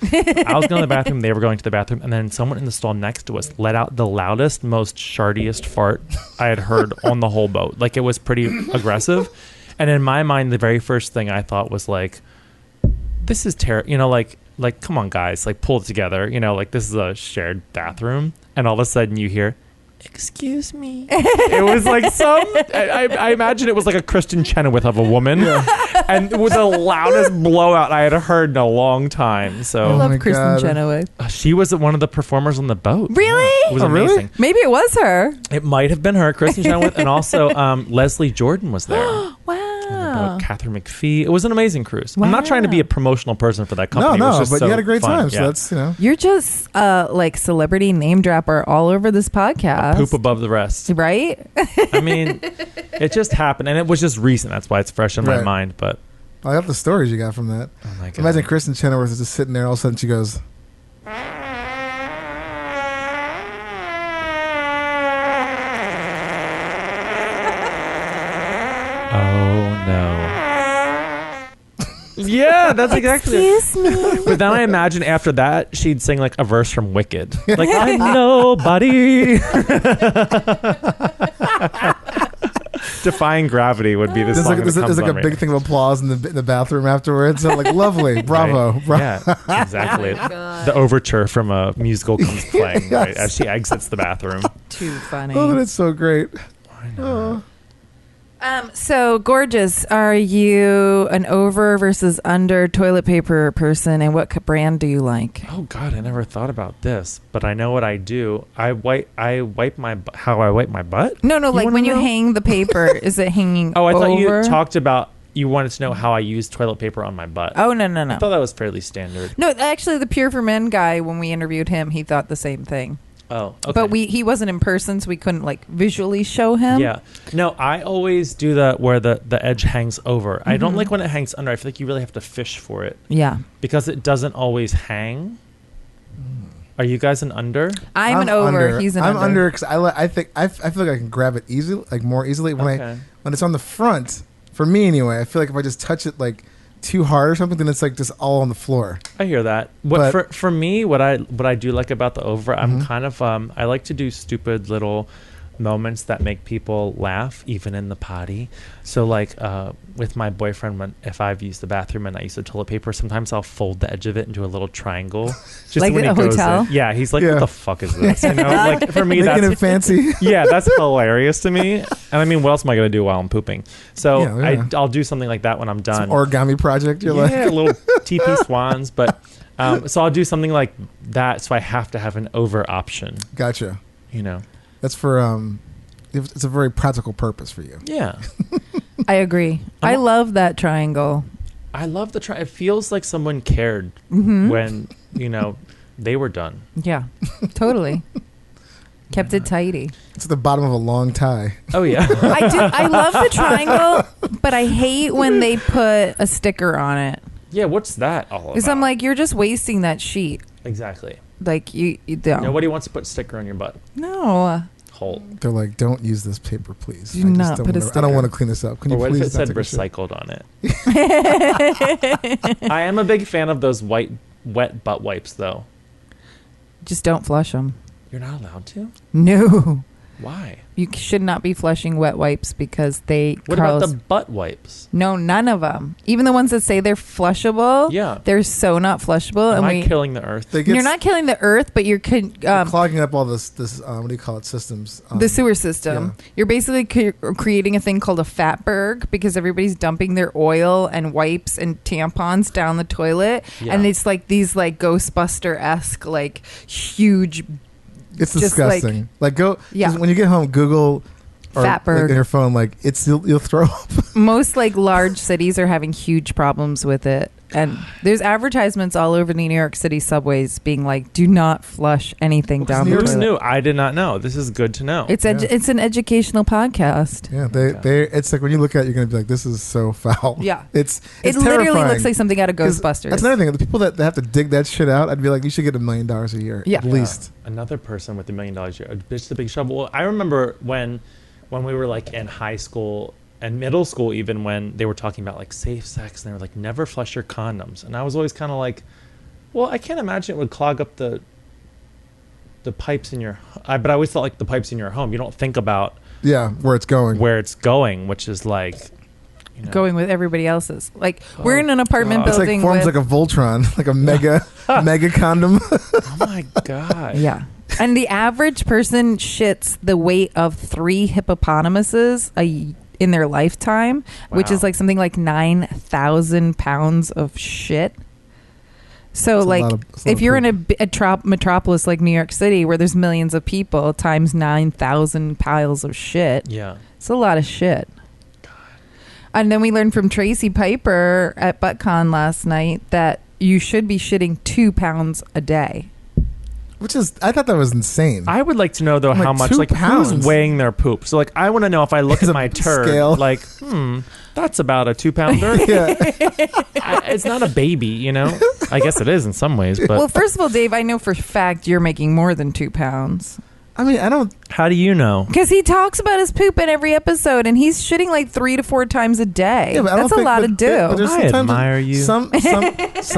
I was going to the bathroom. They were going to the bathroom. And then someone in the stall next to us let out the loudest, most shardiest fart I had heard on the whole boat. Like, it was pretty aggressive. And in my mind, the very first thing I thought was like, this is terrible. You know, like, come on, guys. Like, pull it together. You know, like, this is a shared bathroom. And all of a sudden you hear... excuse me. It was like I imagine it was like a Kristen Chenoweth of a woman, and with the loudest blowout I had heard in a long time. I So love my Kristen God. Chenoweth. she was one of the performers on the boat. Really? It was Oh, really? amazing. Maybe it was her. It might have been her, Kristen Chenoweth, and also Leslie Jordan was there. Wow. Catherine McPhee. It was an amazing cruise. I'm not trying to be a promotional person for that company. It was No, just but so you had a great fun. time, so Yeah. that's, you know. You're just like celebrity name dropper all over this podcast. Poop above the rest. Right? I mean, it just happened, and it was just recent. That's why it's fresh in my Right. mind. But I got the stories you got from that. oh my god, Imagine Kristen Chenoweth is just sitting there, all of a sudden she goes, oh no. Yeah, that's exactly it. Excuse me. But then I imagine after that, she'd sing like a verse from Wicked. Like, I'm nobody. Defying Gravity would be the there's song like, that there's comes like a on right big thing of applause in the bathroom afterwards. So like, lovely, bravo. Right. Bra- Yeah, exactly. The overture from a musical comes playing right, as she exits the bathroom. Too funny. Oh, that's so great. I know. So gorgeous. Are you an over versus under toilet paper person, and what brand do you like? Oh God, I never thought about this, but I know what I do. I wipe how I wipe my butt. No, like wanna when you know? hang the paper, is it hanging Oh, I over? thought you talked about you wanted to know how I use toilet paper on my butt. Oh, no. I thought that was fairly standard. No, actually, the Pure for Men guy, when we interviewed him, he thought the same thing. Oh, okay. But he wasn't in person, so we couldn't like visually show him. Yeah. No, I always do that where the edge hangs over. I don't like when it hangs under. I feel like you really have to fish for it Yeah. because it doesn't always hang. Are you guys an under? I'm an over. under. He's an I'm under. under because I think I feel like I can grab it easily, like more easily when it's on the front. For me, anyway, I feel like if I just touch it like too hard or something, then it's like just all on the floor. I hear that. For me, what I do like about the over, I'm kind of I like to do stupid little moments that make people laugh, even in the potty. So like with my boyfriend, if I've used the bathroom and I use the toilet paper, sometimes I'll fold the edge of it into a little triangle. Just Like when a he goes hotel? in. Yeah, he's like, Yeah. what the fuck is this? You know, like for me, Making that's it fancy. yeah, that's hilarious to me. And I mean, what else am I gonna do while I'm pooping? So Yeah. I'll do something like that when I'm done. Some origami project. You're like, Little TP swans, but so I'll do something like that. So I have to have an over option. gotcha. You know. That's for it's a very practical purpose for you. Yeah. I agree. I love that triangle. I love the try. It feels like someone cared Mm-hmm. when they were done. Yeah, totally. Kept it tidy. It's at the bottom of a long tie. Oh yeah. I love the triangle, but I hate when they put a sticker on it. Yeah, what's that all about? Because I'm like, you're just wasting that sheet. Exactly. Like you don't. Nobody wants to put sticker on your butt No. hole. They're like, don't use this paper, please. Do not put a I sticker. don't want to clean this up. Can Or you what please if it not said take a shit? recycled on it? I am a big fan of those white, wet butt wipes, though. Just don't flush them. You're not allowed to? No. Why? You should not be flushing wet wipes because they. What about the butt wipes? No, none of them. Even the ones that say they're flushable. Yeah. They're so not flushable. Am and I killing the earth? You're not killing the earth, but you're clogging up all this what do you call it, systems. the sewer system. yeah. You're basically creating a thing called a fatberg because everybody's dumping their oil and wipes and tampons down the toilet, Yeah. and it's like these like Ghostbuster-esque like huge. It's just disgusting. Like go, Yeah. just when you get home, Google or Fatberg. like, in your phone, like you'll throw up. Most like large cities are having huge problems with it, and there's advertisements all over the New York City subways being like, "Do not flush anything down the Who's toilet." new? I did not know. This is good to know. It's it's an educational podcast. Yeah, they it's like when you look at it, you're gonna be like, this is so foul. Yeah. It's It literally terrifying. looks like something out of 'Cause Ghostbusters. That's another thing. The people that have to dig that shit out, I'd be like, you should get $1 million a year Yeah. at least. Another person with $1 million a year. Bitch, the big shovel. Well, I remember when we were like in high school and middle school, even when they were talking about like safe sex, and they were like, never flush your condoms. And I was always kind of like, well, I can't imagine it would clog up the pipes in your. But I always thought like the pipes in your home. You don't think about Yeah, where it's going. which is like. You know, Going with everybody else's. Like we're in an apartment God. It's like building forms with like a Voltron, like a mega condom. Oh my god. yeah. And the average person shits the weight of 3 hippopotamuses in their lifetime, which Wow. is like something like 9,000 pounds of shit. So, It's a like, lot of- it's a lot if of you're in a metropolis like New York City, where there's millions of people, times 9,000 piles of shit, Yeah. it's a lot of shit. And then we learned from Tracy Piper at ButtCon last night that you should be shitting 2 pounds a day. Which is, I thought that was insane. I would like to know though I'm how like, much 2 like pounds. who's weighing their poop. So like I want to know if I look It's at a my turd, scale. like that's about a 2-pounder. yeah, It's not a baby, you know. I guess it is in some ways, but Well, first of all, Dave, I know for a fact you're making more than 2 pounds. I mean, I don't. how do you know? Because he talks about his poop in every episode, and he's shitting like 3 to 4 times a day. Yeah, but I don't That's a think- lot but- to do. but there's I sometimes admire you. Some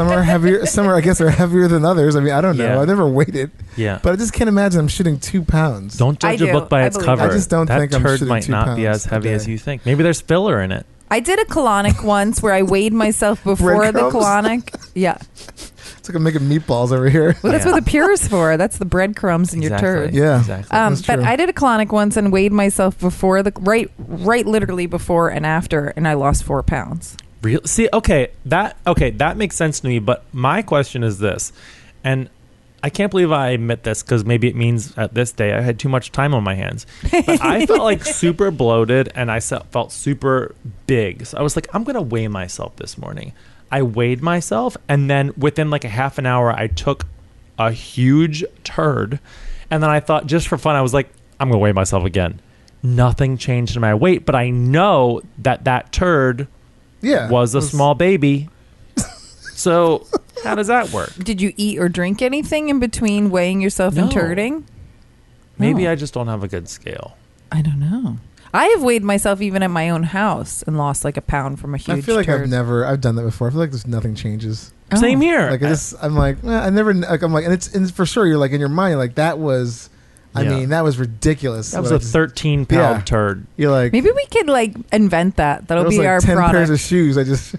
are heavier. Some are, I guess, are heavier than others. I mean, I don't know. Yeah. I never weighed it, Yeah. but I just can't imagine I'm shitting 2 pounds. Don't I judge a do. book by I its believe cover. it. I just don't that think I'm turd shitting might 2 not be pounds as heavy a as day. you think. Maybe there's filler in it. I did a colonic once where I weighed myself before the Breadcrumbs? colonic. Yeah. It's like I'm making meatballs over here. Well, that's Yeah. what the pure's for. That's the breadcrumbs in your turd. Yeah. Exactly. That's But true. I did a colonic once and weighed myself before the right literally before and after, and I lost 4 pounds. Real? See, that makes sense to me. But my question is this, and I can't believe I admit this because maybe it means at this day I had too much time on my hands. But I felt like super bloated and I felt super big. So I was like, I'm gonna weigh myself this morning. I weighed myself, and then within like a half an hour, I took a huge turd, and then I thought, just for fun, I was like, I'm gonna weigh myself again. Nothing changed in my weight, but I know that turd Yeah. was a It small baby. So how does that work? Did you eat or drink anything in between weighing yourself and No. turding? Maybe Oh. I just don't have a good scale. I don't know. I have weighed myself even at my own house and lost like a pound from a huge I feel like turd. I've done that before. I feel like there's nothing changes. Oh. Same here. Like I'm like, I never. Like, I'm like, and for sure, you're like in your mind, like that was. I Yeah. mean, that was ridiculous. That was Like, a 13-pound Yeah. turd. You're like, Maybe we could like invent that. that That'll was be like our 10 pairs product of shoes. I just.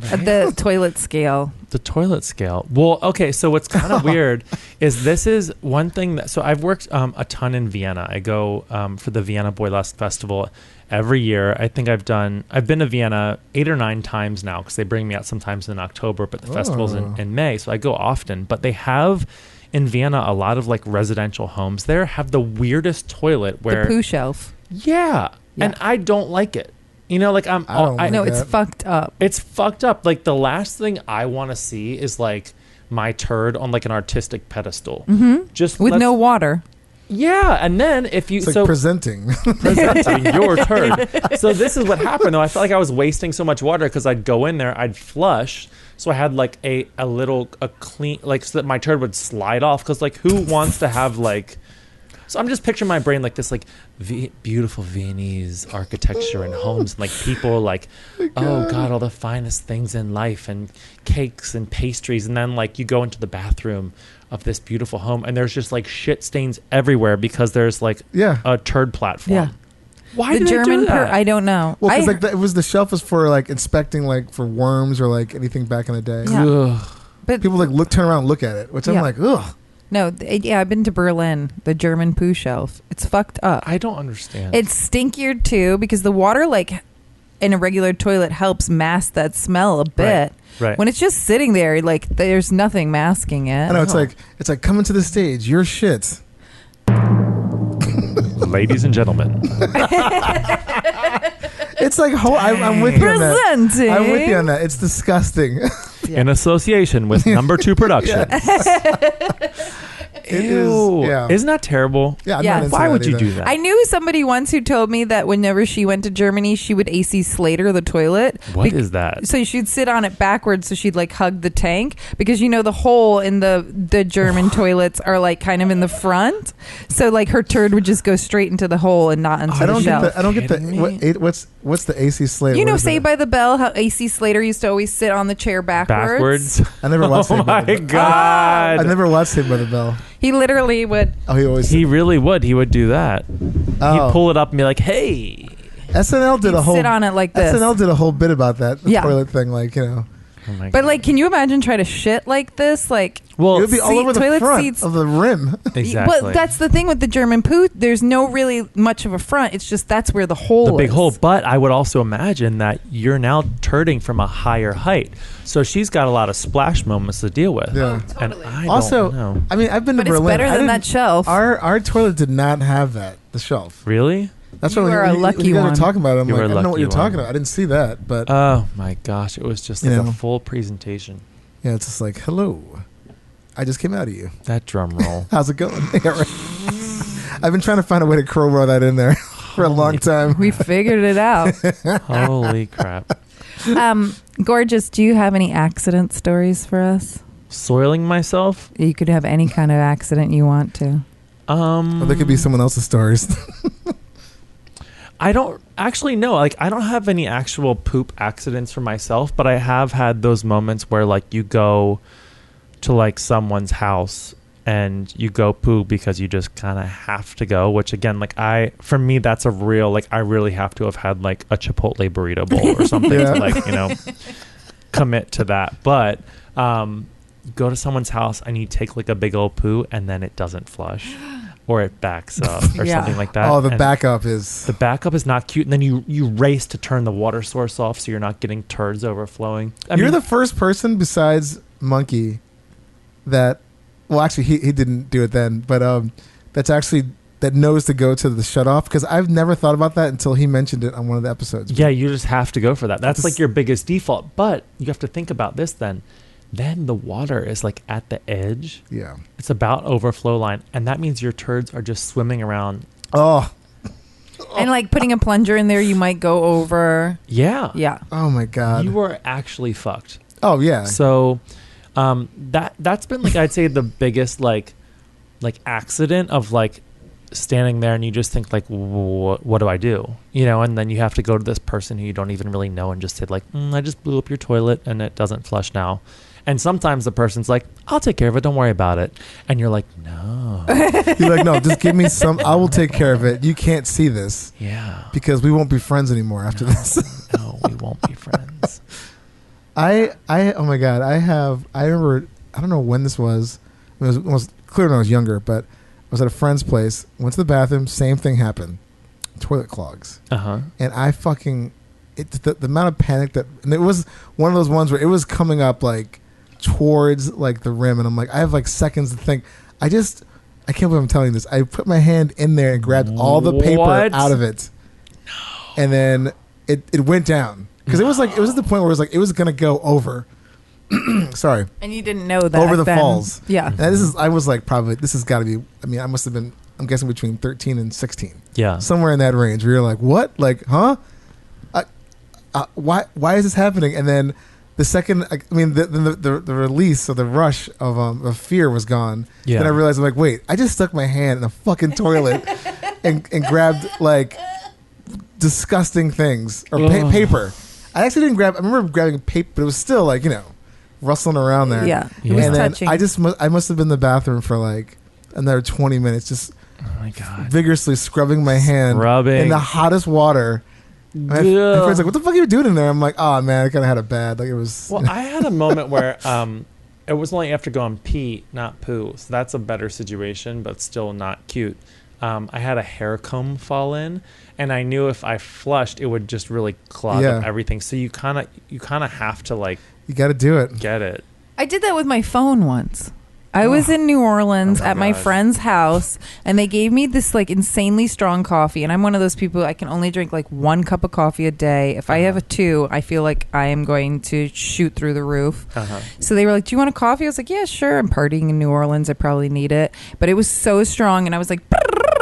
at the toilet scale. The toilet scale. Well, okay, so what's kind of weird is this is one thing that... So I've worked a ton in Vienna. I go for the Vienna Boylesque Festival every year. I think I've been to Vienna 8 or 9 times now because they bring me out sometimes in October, but the festival's in May, so I go often. But they have... In Vienna, a lot of like residential homes there have the weirdest toilet where... The poo shelf. Yeah. And I don't like it. You know, like I don't like No, that. it's fucked up. it's fucked up. Like the last thing I want to see is like my turd on like an artistic pedestal. Mm-hmm. Just With no water. Yeah, and then if you It's like presenting. presenting your turd. So this is what happened though. I felt like I was wasting so much water because I'd go in there, I'd flush, so I had like a clean, like, so that my turd would slide off. Because like, who wants to have like? So I'm just picturing my brain like this, like beautiful Viennese architecture and homes and like people like, oh God, all the finest things in life and cakes and pastries, and then like you go into the bathroom of this beautiful home and there's just like shit stains everywhere because there's like a turd platform. Yeah. Why the do German they do that? I don't know. Well, because like it was the shelf was for like inspecting like for worms or like anything back in the day. Yeah. Ugh. But People like turn around and look at it, which I'm Yeah. like, ugh. no, I've been to Berlin, the German poo shelf. It's fucked up. I don't understand. It's stinkier too because the water, like in a regular toilet, helps mask that smell a bit. Right. When it's just sitting there, like there's nothing masking it. I know it's like coming to the stage. Your shit. Ladies and gentlemen. It's like I'm with you on that. Presenting. I'm with you on that. It's disgusting. In association with Number 2 Production. It Ew. is. Yeah. Isn't that terrible? Yeah. I'm Yeah. not into Why that would you either. do that? I knew somebody once who told me that whenever she went to Germany, she would AC Slater the toilet. What is that? So she'd sit on it backwards, so she'd like hug the tank because the hole in the German toilets are like kind of in the front, so like her turd would just go straight into the hole and not into I don't the get shelf. the. I don't get the. Kidding me? What's the AC Slater? What is Saved that? by the Bell, how AC Slater used to always sit on the chair backwards. I never watched. Oh Saved by my the Bell. God. I never watched Saved by the Bell. He literally would. Oh, he always. He really would. He would do that. Oh. He'd pull it up and be like, hey. SNL did He'd a whole. sit on it like this. SNL did a whole bit about that. The Yeah. toilet thing, like Oh my But God. like, can you imagine trying to shit like this? Like, well, it would be all seat- over the toilet front seats- of the rim. exactly. But that's the thing with the German poo. There's no really much of a front. It's just that's where the hole the big is. hole. But I would also imagine that you're now turding from a higher height. So she's got a lot of splash moments to deal with. Yeah. And I Also, don't know. I mean, I've been But to it's Berlin. better I than that didn't- shelf. Our toilet did not have that. The shelf. Really? That's You what are a when lucky you guys one. were talking about it. I'm You like, were I a don't know what lucky you're talking one. about. I didn't see that, but Oh my gosh. It was just like You a know. full presentation. yeah, it's just like, hello, I just came out of you. That drum roll. How's it going? Yeah, right. I've been trying to find a way to crowbar that in there for a long time. We figured it out. Holy crap. Gorgeous, do you have any accident stories for us? Soiling myself? You could have any kind of accident you want to. Or there could be someone else's stories. I don't actually know. Like, I don't have any actual poop accidents for myself, but I have had those moments where, like, you go to, like, someone's house and you go poo because you just kind of have to go, which, again, like, for me, that's a real, like, I really have to have had, like, a Chipotle burrito bowl or something Yeah. to, like, commit to that. But you go to someone's house and you take, like, a big old poo and then it doesn't flush. Or it backs up or Yeah. something like that. Oh, the And backup is. the backup is not cute. And then you race to turn the water source off so you're not getting turds overflowing. You're the first person besides Monkey that. Well, actually, he didn't do it then, but that knows to go to the shut off, because I've never thought about that until he mentioned it on one of the episodes. Yeah, you just have to go for that. That's Just- like your biggest default. But you have to think about this then. Then the water is like at the edge. Yeah. It's about overflow line. And that means your turds are just swimming around. Oh. And like putting a plunger in there, you might go over. Yeah. Yeah. Oh my God. You are actually fucked. Oh yeah. So that's been like, I'd say the biggest like accident of like standing there and you just think like, what do I do? And then you have to go to this person who you don't even really know and just say like, I just blew up your toilet and it doesn't flush now. And sometimes the person's like, I'll take care of it. Don't worry about it. And you're like, no. You're like, no, just give me some. I will take care of it. You can't see this Yeah. because we won't be friends anymore after this. No, we won't be friends. Oh my God. I remember, I don't know when this was. It was clear when I was younger, but I was at a friend's place, went to the bathroom, same thing happened. Toilet clogs. Uh-huh. And I the amount of panic and it was one of those ones where it was coming up like towards like the rim, and I'm like, I have like seconds to think. I can't believe I'm telling you this. I put my hand in there and grabbed all the paper What? out of it. No. And then it went down. Because it was at the point where it was like, it was going to go over. Sorry. And you didn't know that. Over the then. falls. Yeah. And I was like, probably, this has got to be, I mean, I must have been I'm guessing between 13 and 16. Yeah. Somewhere in that range where you're like, what? Like, huh? Why is this happening? And then the second, I mean, the release or the rush of fear was gone. Yeah. Then I realized, I'm like, wait, I just stuck my hand in a fucking toilet and grabbed like disgusting things or paper. I actually didn't grab. I remember grabbing paper, but it was still like, rustling around there. Yeah, Yeah. it was And then touching. I must have been in the bathroom for like another 20 minutes, just Oh my God. vigorously scrubbing my hand Scrubbing. in the hottest water. My friend's like, "What the fuck are you doing in there?" I'm like, "Oh man, I kind of had it bad. Like it was." Well, I had a moment where it was only after going pee, not poo. So that's a better situation, but still not cute. I had a hair comb fall in, and I knew if I flushed, it would just really clog up everything. So you kind of have to like you got to do it. get it. I did that with my phone once. I was in New Orleans Oh my at my gosh. friend's house, and they gave me this like insanely strong coffee. And I'm one of those people, I can only drink like 1 cup of coffee a day. If I have a 2, I feel like I am going to shoot through the roof. So they were like, "Do you want a coffee?" I was like, "Yeah, sure. I'm partying in New Orleans. I probably need it." But it was so strong, and I was like,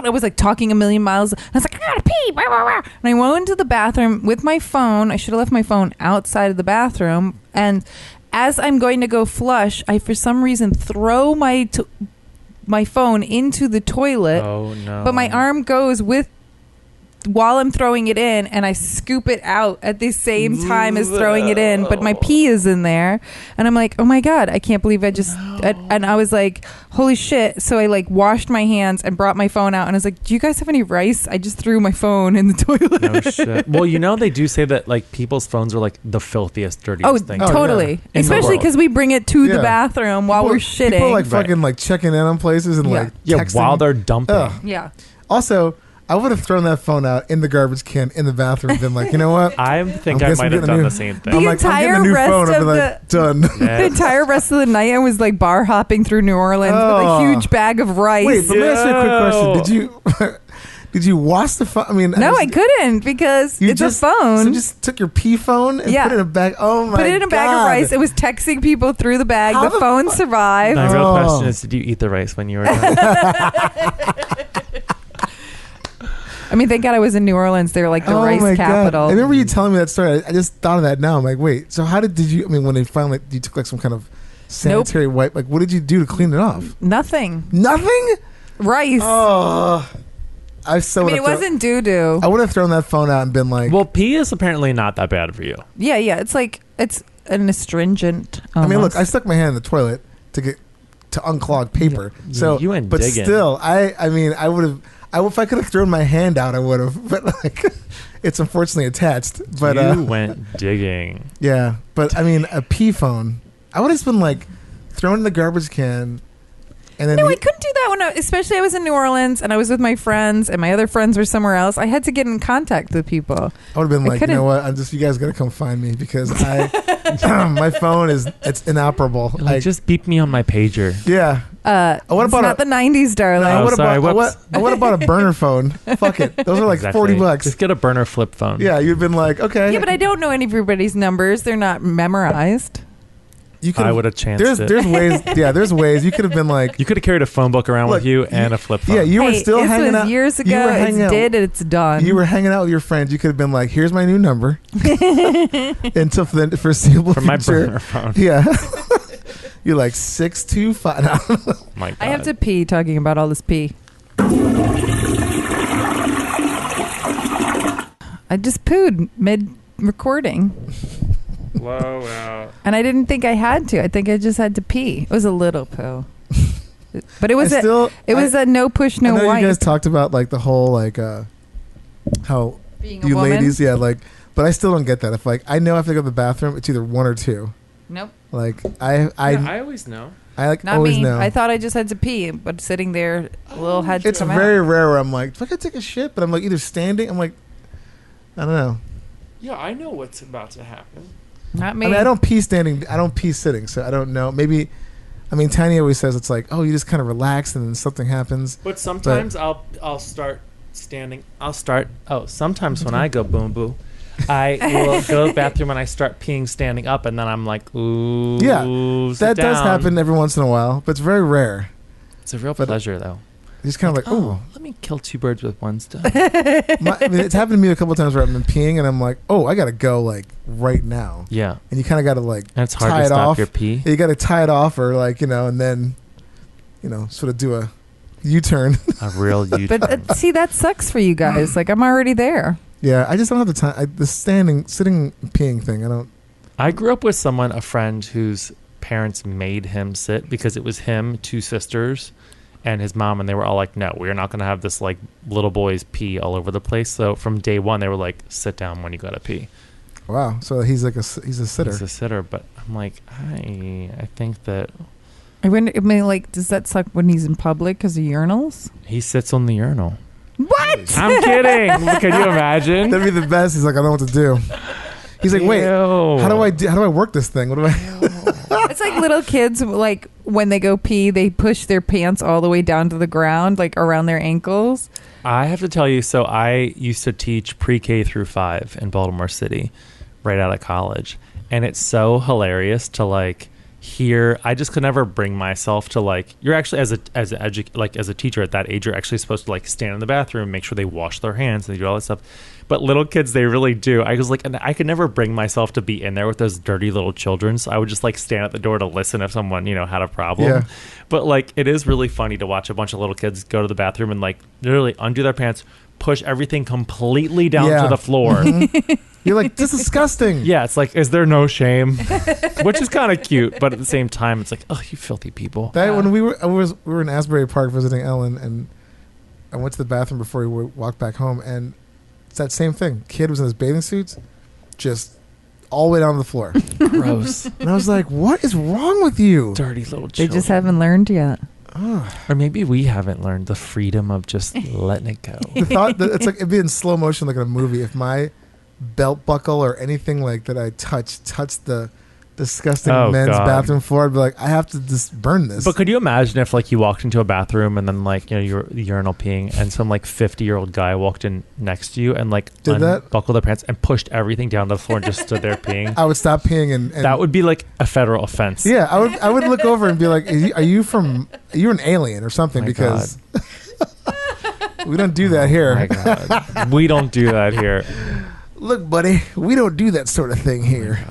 I was like talking a million miles. I was like, "I gotta pee." Blah, blah, blah. And I went into the bathroom with my phone. I should have left my phone outside of the bathroom. And as I'm going to go flush, I for some reason throw my phone into the toilet. Oh no! But my arm goes with while I'm throwing it in, and I scoop it out at the same time as throwing it in, but my pee is in there, and I'm like, oh my God, I can't believe I just and I was like, holy shit. So I like washed my hands and brought my phone out, and I was like, do you guys have any rice? I just threw my phone in the toilet. No shit. Well, they do say that like people's phones are like the filthiest, dirtiest thing. Totally. In the Especially world. because we bring it to the Yeah. bathroom while we're shitting. People like Right. fucking like checking in on places and like Yeah, texting. while they're dumping. Ugh. Yeah. Also, I would have thrown that phone out in the garbage can in the bathroom. Been like, you know what? I think I I guess I'm might have getting a done new- the same thing. The I'm like, I'm getting a entire new rest phone. I'd be of like, done. The entire rest of the night, I was like bar hopping through New Orleans with Oh. a huge bag of rice. Wait, but let me ask you a quick question. Did you wash the phone? I mean, No, I couldn't because You it's just, a phone. So you just took your pee phone and Yeah. put it in a bag. Oh my god! Put it in a bag of rice. It was texting people through the bag. How the the phone survived. My real Oh. question is, did you eat the rice when you were done? I mean, thank God I was in New Orleans. They're like the Oh rice my capital. god! I remember you telling me that story. I just thought of that now. I'm like, wait. So how did you? I mean, when they finally you took like some kind of sanitary wipe. Like, what did you do to clean it off? Nothing. Nothing. Rice. Oh, I so. I mean, it wasn't doo doo. I would have thrown that phone out and been like, Well, pee is apparently not that bad for you. Yeah, yeah. It's like it's an astringent. I mean, look, almost. I stuck my hand in the toilet to unclog paper. Yeah, So, you went but digging. still, I mean, I would have. If I could have thrown my hand out, I would have. But like, it's unfortunately attached. But you went digging. yeah. But I mean, a pee phone. I would have just been like thrown in the garbage can, and then No, I couldn't do that when especially I was in New Orleans and I was with my friends and my other friends were somewhere else. I had to get in contact with people. I would have been I like, you couldn't- know what? You guys got to come find me because my phone it's inoperable. Like, just beep me on my pager. Yeah. What It's about not the 90s, darling. Oh, what sorry, about whoops. what about a burner phone? Fuck it. Those are like Exactly. $40. Just get a burner flip phone. Yeah, you'd been like, okay. Yeah, but I don't know everybody's numbers. They're not memorized. You I would have chanced it. There's ways. Yeah, there's ways. You could have been like, You could have carried a phone book around Look, with you and a flip phone. yeah, you were Hey, still this hanging was out. years you ago. were It's hanging out- did. It's done. You were hanging out with your friends. You could have been like, here's my new number until for the foreseeable for my future. burner phone. Yeah. You're like 625. No. My God. I have to pee talking about all this pee. I just pooed mid-recording. blow out. And I didn't think I had to. I think I just had to pee. It was a little poo. But it was I still, a no push, I no know wipe. you guys talked about like the whole like how Being a you woman. ladies, yeah, like, but I still don't get that. If like I know I have to go to the bathroom, it's either one or two. Nope. Like I always know. like Not always me. know. I thought I just had to pee, but sitting there, a little had to It's come very out. rare where I'm like, do I gotta take a shit? But I'm like either standing. I'm like, I don't know. Yeah, I know what's about to happen. Not me. I mean, I don't pee standing. I don't pee sitting. So I don't know. Maybe. I mean, Tiny always says it's like, oh, you just kind of relax and then something happens. But sometimes I'll start standing. Sometimes when I go boom boo, I will go to the bathroom and I start peeing standing up, and then I'm like, ooh, Yeah, sit that does down. happen every once in a while, but it's very rare. It's a real but- pleasure though. He's kind of like, oh. let me kill two birds with one stone. It's happened to me a couple of times where I've been peeing and I'm like, oh, I gotta go like right now. Yeah. And you kind of gotta like And it's hard tie to it stop off. your pee. You gotta tie it off or like and then sort of do a U-turn. A real U-turn. But see, that sucks for you guys. Like, I'm already there. Yeah, I just don't have the time. The sitting peeing thing. I don't. I grew up with a friend whose parents made him sit because it was him, two sisters, and his mom, and they were all like, no, we're not going to have this like little boys pee all over the place. So from day one, they were like, sit down when you got to pee. Wow. So he's like he's a sitter. He's a sitter, but I'm like, I think that like, does that suck when he's in public because of urinals? he sits on the urinal. What? I'm kidding. Can you imagine? That'd be the best. He's like, I don't know what to do. He's like, wait, how do I work this thing? What do I? It's like little kids, like when they go pee, they push their pants all the way down to the ground, like around their ankles. I have to tell you, so I used to teach pre-K through 5 in Baltimore City right out of college. And it's so hilarious to like hear. I just could never bring myself to like, you're actually as a teacher at that age, you're actually supposed to like stand in the bathroom, make sure they wash their hands and they do all that stuff. But little kids, they really do. I was like, and I could never bring myself to be in there with those dirty little children. So I would just like stand at the door to listen if someone, had a problem. Yeah. But like, it is really funny to watch a bunch of little kids go to the bathroom and like literally undo their pants, push everything completely down to the floor. Mm-hmm. You're like, this is disgusting. Yeah, it's like, is there no shame? Which is kind of cute, but at the same time, it's like, oh, you filthy people. When we were in Asbury Park visiting Ellen, and I went to the bathroom before we walked back home, and it's that same thing. Kid was in his bathing suits, just all the way down to the floor. Gross. And I was like, what is wrong with you? Dirty little children. They just haven't learned yet. Or maybe we haven't learned the freedom of just letting it go. The thought that it's like it'd be in slow motion like in a movie. If my belt buckle or anything like that I touched the disgusting men's bathroom floor, I'd be like, I have to just burn this. But could you imagine if like you walked into a bathroom and then like you're urinal peeing and some like 50-year-old guy walked in next to you and like unbuckled their pants and pushed everything down to the floor and just stood there peeing? I would stop peeing and that would be like a federal offense. Yeah, I would look over and be like, are you an alien or something? Because we don't do that here. My God. We don't do that here. Look, buddy, we don't do that sort of thing here.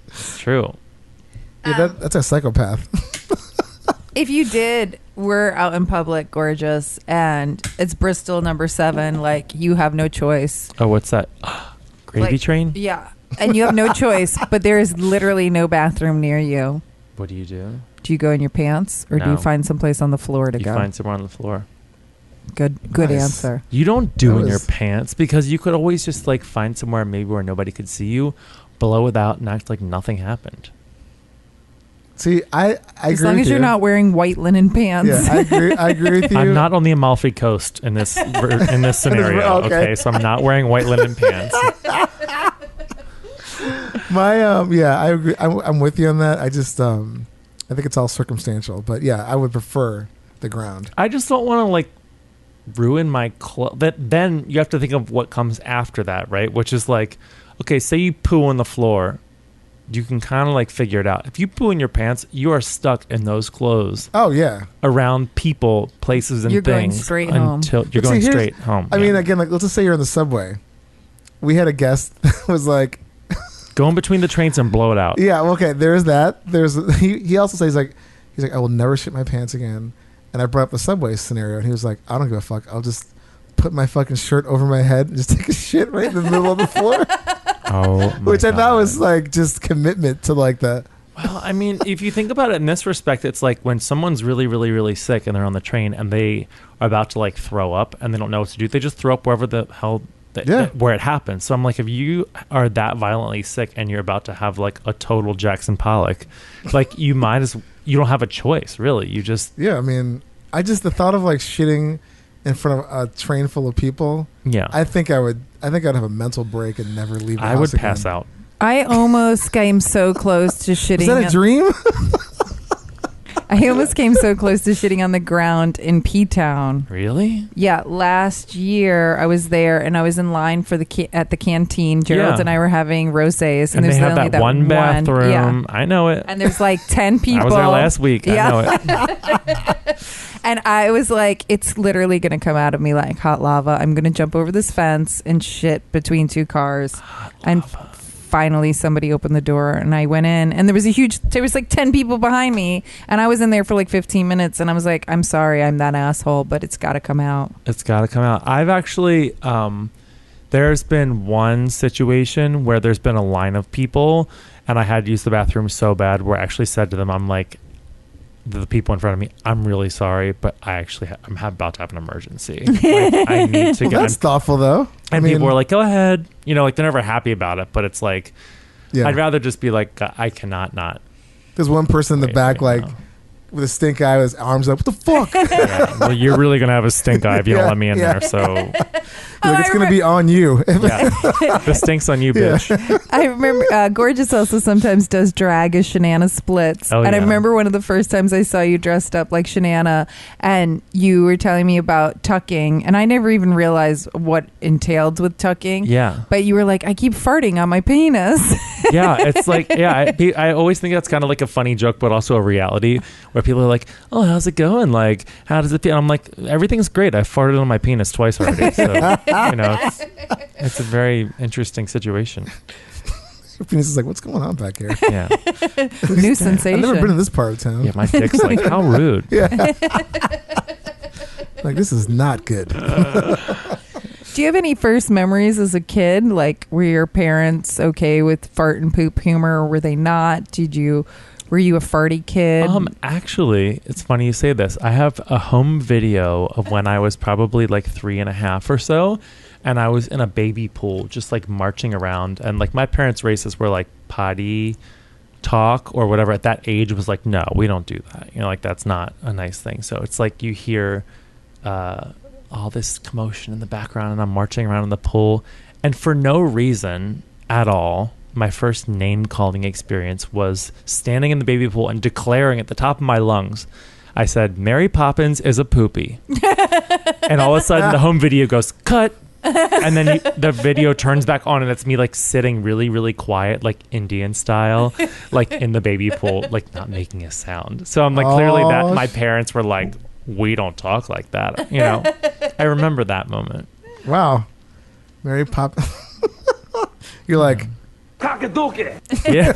It's true. Yeah, that's a psychopath. If you we're out in public, gorgeous, and it's Bristol number 7, like you have no choice. Oh, what's that? Gravy train? Yeah. And you have no choice, but there is literally no bathroom near you. What do you do? Do you go in your pants or do you find someplace on the floor to go? You find somewhere on the floor. Good answer. You don't do in your pants because you could always just like find somewhere maybe where nobody could see you, blow it out, and act like nothing happened. See, I agree. As long as you're not wearing white linen pants. Yeah, I agree with you. I'm not on the Amalfi Coast in this scenario. Okay, so I'm not wearing white linen pants. I agree. I'm with you on that. I just I think it's all circumstantial, but yeah, I would prefer the ground. I just don't want to like ruin my clothes. Then you have to think of what comes after that, right? Which is like, okay, say you poo on the floor, you can kind of like figure it out. If you poo in your pants, you are stuck in those clothes. Oh yeah, around people, places, and you're things. Going straight home. You're going straight home. I mean, again, like let's just say you're in the subway. We had a guest that was like, go in between the trains and blow it out. Yeah, okay. There's that. He also says he's like I will never shit my pants again. And I brought up the subway scenario, and he was like, I don't give a fuck. I'll just put my fucking shirt over my head and just take a shit right in the middle of the floor. Oh, which I thought was like just commitment to like that. Well, I mean, if you think about it in this respect, it's like when someone's really, really, really sick and they're on the train and they are about to like throw up and they don't know what to do. They just throw up wherever the hell where it happens. So I'm like, if you are that violently sick and you're about to have like a total Jackson Pollock, like you don't have a choice, really. You just... Yeah, I mean, the thought of like shitting in front of a train full of people, yeah, I think I'd have a mental break and never leave the house I would again. pass out. I almost came so close to shitting. Is that a dream? I almost came so close to shitting on the ground in P-Town. Really? Yeah, last year I was there and I was in line for at the canteen. Gerald and I were having rosés, and they there's have only that one bathroom. Yeah. I know it. And there's like 10 people. I was there last week. Yeah. I know it. And I was like, it's literally going to come out of me like hot lava. I'm going to jump over this fence and shit between two cars. And finally somebody opened the door and I went in and there was like 10 people behind me and I was in there for like 15 minutes and I was like, I'm sorry, I'm that asshole, but it's got to come out. It's got to come out. I've actually, there's been one situation where there's been a line of people and I had to use the bathroom so bad where I actually said to them, I'm like, the people in front of me, I'm really sorry, but I'm about to have an emergency. Like, I need to Well, that's thoughtful, though. And people were like, go ahead. You know, like they're never happy about it, but it's like, I'd rather just be like, I cannot not. There's one person in the back, like, with a stink eye with his arms up. What the fuck? Yeah. Well, you're really going to have a stink eye if you don't let me in there. So it's going to be on you. The stink's on you, bitch. I remember Gorgeous also sometimes does drag as Shanana Splits. Oh, and I yeah. remember one of the first times I saw you dressed up like Shanana and you were telling me about tucking. And I never even realized what entailed with tucking. Yeah. But you were like, I keep farting on my penis. Yeah. It's like, I always think that's kind of like a funny joke, but also a reality where people are like, oh, how's it going? Like, how does it feel? And I'm like, everything's great. I farted on my penis twice already. So, you know, it's a very interesting situation. Your penis is like, what's going on back here? Yeah. New sensation. I've never been in this part of town. Yeah, my dick's like, how rude. Yeah. Like, this is not good. Do you have any first memories as a kid? Like, were your parents okay with fart and poop humor or were they not? Were you a farty kid? Actually, it's funny you say this. I have a home video of when I was probably like 3.5 or so, and I was in a baby pool, just like marching around, and like my parents' races were like potty talk or whatever. At that age, was like, no, we don't do that. You know, like that's not a nice thing. So it's like you hear all this commotion in the background, and I'm marching around in the pool, and for no reason at all. My first name calling experience was standing in the baby pool and declaring at the top of my lungs, I said, Mary Poppins is a poopy. And all of a sudden the home video goes, cut. And then the video turns back on and it's me like sitting really, really quiet, like Indian style, like in the baby pool, like not making a sound. So I'm like, clearly that my parents were like, we don't talk like that. You know, I remember that moment. Wow. Mary Poppins. You're like... Yeah.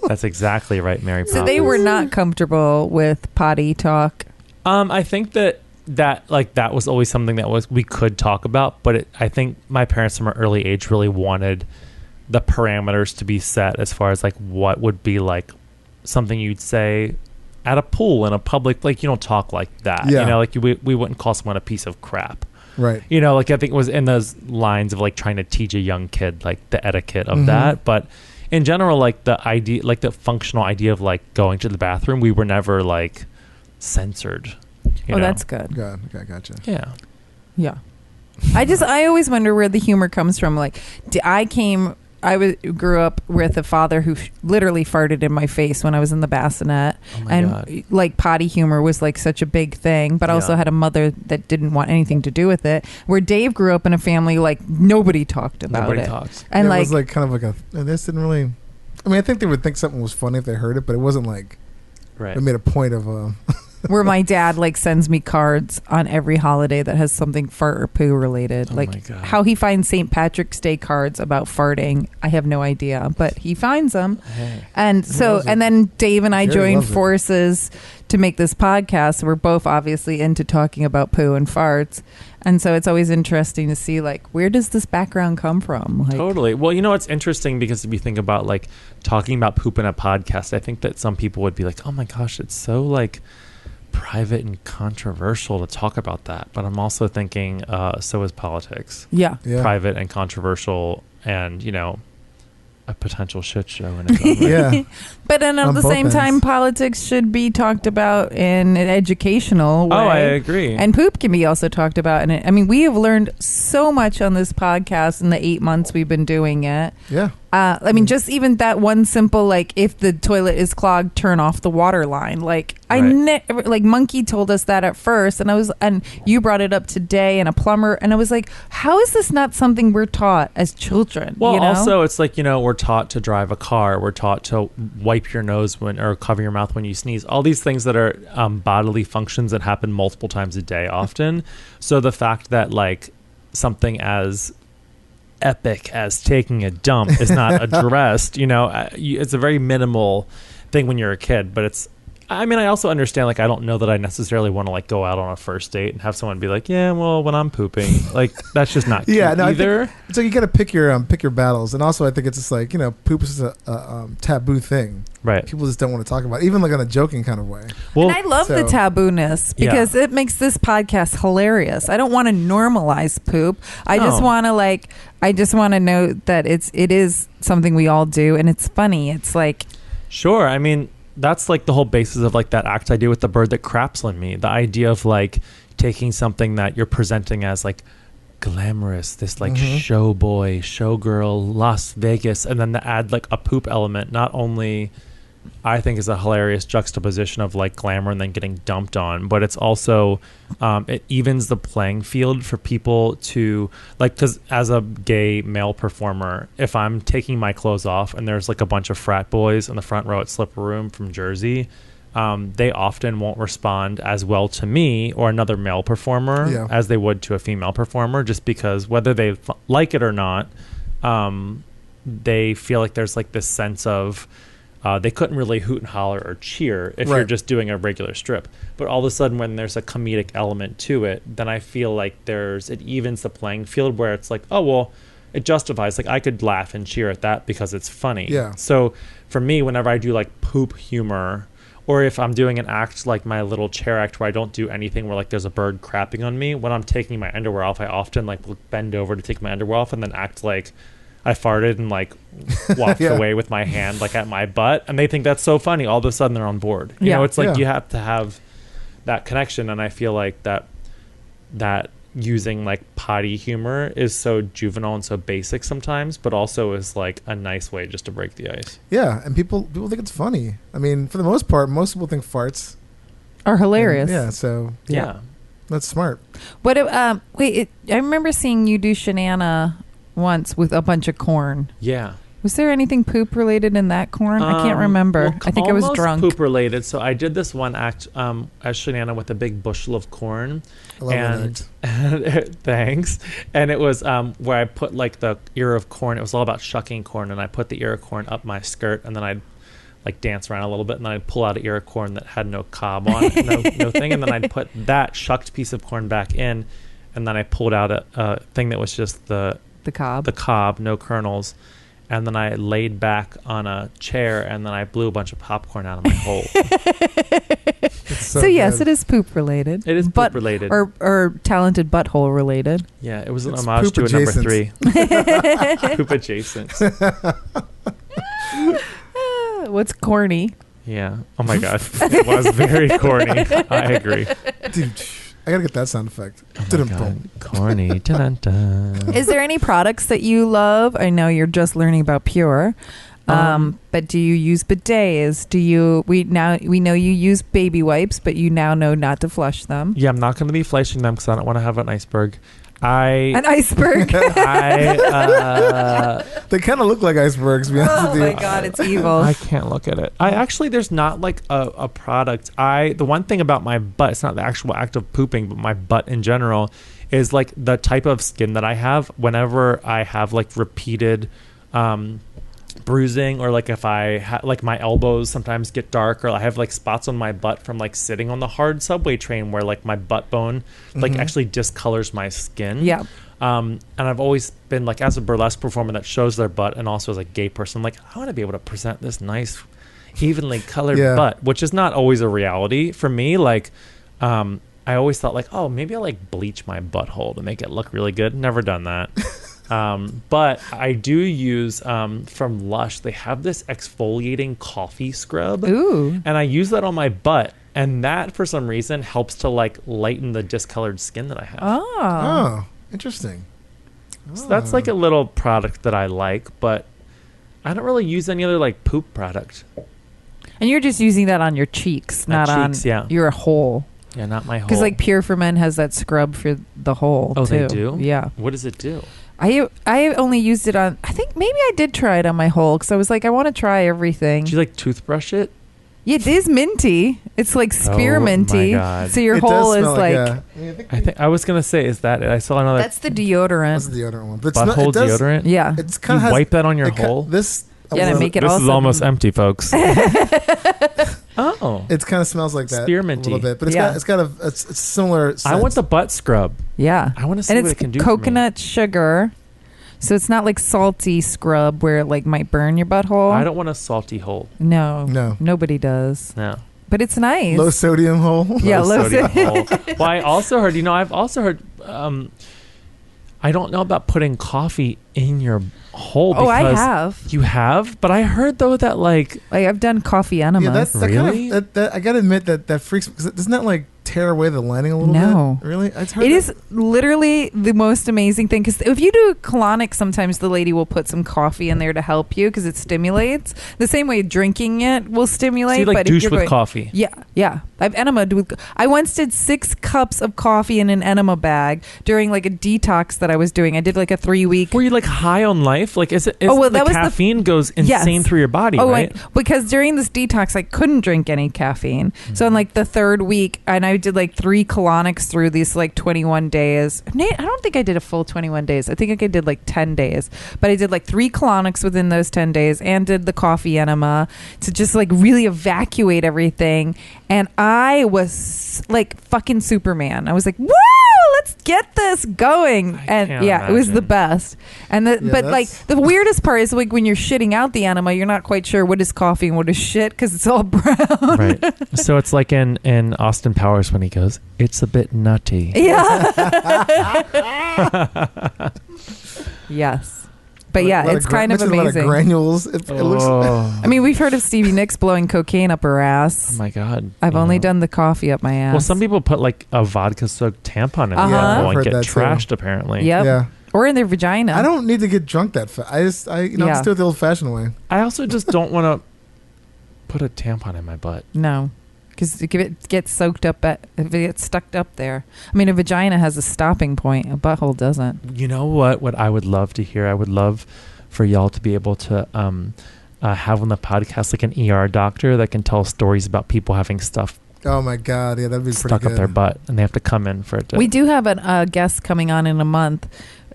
That's exactly right, Mary Poppins. So they were not comfortable with potty talk. I think that was always something that we could talk about, but I think my parents from an early age really wanted the parameters to be set as far as like what would be like something you'd say at a pool in a public, like you don't talk like that. Yeah. You know, like we wouldn't call someone a piece of crap. Right. You know, like I think it was in those lines of like trying to teach a young kid like the etiquette of that. But in general, like the idea, like the functional idea of like going to the bathroom, we were never like censored. You know? That's good. God, okay, gotcha. Yeah. Yeah. I always wonder where the humor comes from. Like, grew up with a father who literally farted in my face when I was in the bassinet. Oh my and God. like potty humor was like such a big thing, but I also Yeah. had a mother that didn't want anything to do with it. Where Dave grew up in a family like nobody talked about Nobody it. talks. And it like, was like kind of like this didn't really... I mean, I think they would think something was funny if they heard it, but it wasn't like... Right. They made a point of... where my dad like sends me cards on every holiday that has something fart or poo related. Oh like my God. how he finds St. Patrick's Day cards about farting, I have no idea, but he finds them. Hey. And so, loves it. and then Dave and I Jerry joined loves it. forces to make this podcast. We're both obviously into talking about poo and farts. And so it's always interesting to see like, where does this background come from? Like, Totally. Well, you know, it's interesting because if you think about like talking about poop in a podcast, I think that some people would be like, oh my gosh, it's so like private and controversial to talk about that. But I'm also thinking, so is politics. yeah. yeah. Private and controversial and, you know, a potential shit show in its own right. Yeah. But then at On the both same ends. time, politics should be talked about in an educational way. Oh, I agree. And poop can be also talked about in it. I mean, we have learned so much on this podcast in the 8 months we've been doing it. Yeah. I mean, just even that one simple, like, if the toilet is clogged, turn off the water line. Like, like Monkey told us that at first, and you brought it up today, and a plumber, and I was like, how is this not something we're taught as children? Well, you know? also, it's like, we're taught to drive a car. We're taught to wipe your nose or cover your mouth when you sneeze. All these things that are bodily functions that happen multiple times a day often. So the fact that, like, something as epic as taking a dump is not addressed, it's a very minimal thing when you're a kid, but I also understand, like, I don't know that I necessarily want to, like, go out on a first date and have someone be like, yeah, well, when I'm pooping, like, that's just not cute either. So you got to pick your battles. And also I think it's just like, poop is a taboo thing. Right. People just don't want to talk about it, even like in a joking kind of way. Well, and I love the taboo-ness because it makes this podcast hilarious. I don't want to normalize poop. I just want to know that it is something we all do, and it's funny. It's like, sure. I mean, that's like the whole basis of, like, that act I do with the bird that craps on me. The idea of, like, taking something that you're presenting as, like, glamorous, this, like, show boy, showgirl, Las Vegas, and then to add, like, a poop element, not only I think is a hilarious juxtaposition of, like, glamour and then getting dumped on, but it's also it evens the playing field for people to, like, because as a gay male performer, if I'm taking my clothes off and there's, like, a bunch of frat boys in the front row at Slipper Room from Jersey, they often won't respond as well to me or another male performer as they would to a female performer, just because whether they like it or not, they feel like there's, like, this sense of they couldn't really hoot and holler or cheer if you're just doing a regular strip. But all of a sudden, when there's a comedic element to it, then I feel like it evens the playing field where it's like, oh, well, it justifies. Like, I could laugh and cheer at that because it's funny. Yeah. So for me, whenever I do, like, poop humor, or if I'm doing an act like my little chair act where I don't do anything where, like, there's a bird crapping on me, when I'm taking my underwear off, I often, like, will bend over to take my underwear off and then act like I farted and, like, walked away with my hand, like, at my butt, and they think that's so funny. All of a sudden they're on board. It's like you have to have that connection, and I feel like that using, like, potty humor is so juvenile and so basic sometimes, but also is, like, a nice way just to break the ice. Yeah, and people think it's funny. I mean, for the most part, most people think farts are hilarious. So that's smart. But I remember seeing you do Shanana once with a bunch of corn. Yeah. Was there anything poop related in that corn? I can't remember. Well, I think I was drunk. Poop related. So I did this one act as Shanana with a big bushel of corn. I love and thanks. And it was where I put, like, the ear of corn. It was all about shucking corn, and I put the ear of corn up my skirt, and then I'd, like, dance around a little bit, and then I'd pull out an ear of corn that had no cob on it, no thing, and then I'd put that shucked piece of corn back in, and then I pulled out a thing that was just the cob, no kernels, and then I laid back on a chair, and then I blew a bunch of popcorn out of my hole. So yes, it is poop related. It is poop related, or talented butthole related. Yeah, it was an homage to a number 3. Poop adjacent. What's corny? Yeah. Oh my god, it was very corny. I agree. Dude, I gotta get that sound effect. Corny. Is there any products that you love? I know you're just learning about Pure, but do you use bidets? We know you use baby wipes, but you now know not to flush them. Yeah, I'm not going to be flushing them because I don't want to have an iceberg. An iceberg. They kind of look like icebergs. To be honest with you. Oh my god, it's evil. I can't look at it. There's not, like, a product. The one thing about my butt, it's not the actual act of pooping, but my butt in general is, like, the type of skin that I have. Whenever I have, like, repeated bruising, or, like, if I like, my elbows sometimes get dark, or I have, like, spots on my butt from, like, sitting on the hard subway train where, like, my butt bone like actually discolors my skin. And I've always been, like, as a burlesque performer that shows their butt, and also as a gay person, I'm like, I want to be able to present this nice evenly colored butt, which is not always a reality for me. Like, I always thought, like, oh, maybe I'll, like, bleach my butthole to make it look really good. Never done that. But I do use from Lush, they have this exfoliating coffee scrub. Ooh. And I use that on my butt, and that for some reason helps to, like, lighten the discolored skin that I have. Oh, interesting. So that's, like, a little product that I like, but I don't really use any other like poop product. And you're just using that on your cheeks, My not cheeks, on yeah. your hole. Yeah, not my whole. Because like Pure for Men has that scrub for the hole. Oh, too. they do? Yeah. What does it do? I only used it on. I think maybe I did try it on my hole because I was like, I want to try everything. Do you like toothbrush it? Yeah, it is minty. It's like spearminty. my God. So your It hole does is smell like. I think I was gonna say, is that it? I saw another That's the deodorant. That's the deodorant one. But butthole it does, deodorant. Yeah. It's You kind of wipe that on your hole. This. Yeah, to make it This also is almost empty, folks. Oh, It kind of smells like that Spearminty. a little bit, but it's Yeah. it's similar. I want the butt scrub. Yeah. I want to see And what it's it can do. coconut sugar. So it's not like salty scrub where it like might burn your butthole. For me. I don't want a salty hole. No. No. Nobody does. No. But it's nice. low sodium hole. Yeah, low sodium sodium. hole. Well, I also heard. I've also heard. I don't know about putting coffee in your hole. Oh, I because have. You have, but I heard though that like Like I've done coffee enemas. Yeah, that Really? kind of, that I gotta admit that freaks because doesn't that like tear away the lining a little No. bit? Really, it's hard It to- is literally the most amazing thing because if you do colonic, sometimes the lady will put some coffee in there to help you because it stimulates. The same way drinking it will stimulate. so you like but if douche you're with going- coffee. Yeah. I've enemaed with. I once did 6 cups of coffee in an enema bag during like a detox that I was doing. I did like a 3-week. Were you like high on life? Like, is it? Oh, well, the that was the- caffeine goes Yes. insane through your body, Oh, right? because during this detox, I couldn't drink any caffeine. So in like the 3rd week, and I did like 3 colonics through these like 21 days. I don't think I did a full 21 days. I think I did like 10 days. But I did like 3 colonics within those 10 days and did the coffee enema to just like really evacuate everything. And I was like fucking Superman. I was like, woo! Let's get this going. And can't yeah, it was the imagine. best. And Yeah, but like that's- the weirdest part is like when you're shitting out the enema, you're not quite sure what is coffee and what is shit because it's all brown. Right. So it's like in Austin Powers when he goes, "It's a bit nutty." Yeah. Yes. But yeah, it's kind of A lot of amazing. granules. It looks. Oh. I mean, we've heard of Stevie Nicks blowing cocaine up her Oh ass. my God. I've You only know? done the coffee up my ass. Well, some people put like a vodka-soaked tampon in Uh-huh. the Yeah, bottle I've and heard get that too. trashed. Apparently. Yep. Yeah, Or in their vagina. I don't need to get drunk that fast. I Yeah. just do it the old-fashioned way. I also just don't want to put a tampon in my butt. No. Because if it gets soaked up, if it gets stuck up there. I mean, a vagina has a stopping point. A butthole doesn't. You know what? What I would love to hear, I would love for y'all to be able to have on the podcast like an ER doctor that can tell stories about people having stuff Oh my God, yeah, that'd be pretty stuck good. up their butt, and they have to come in for it. To, We do have a guest coming on in a month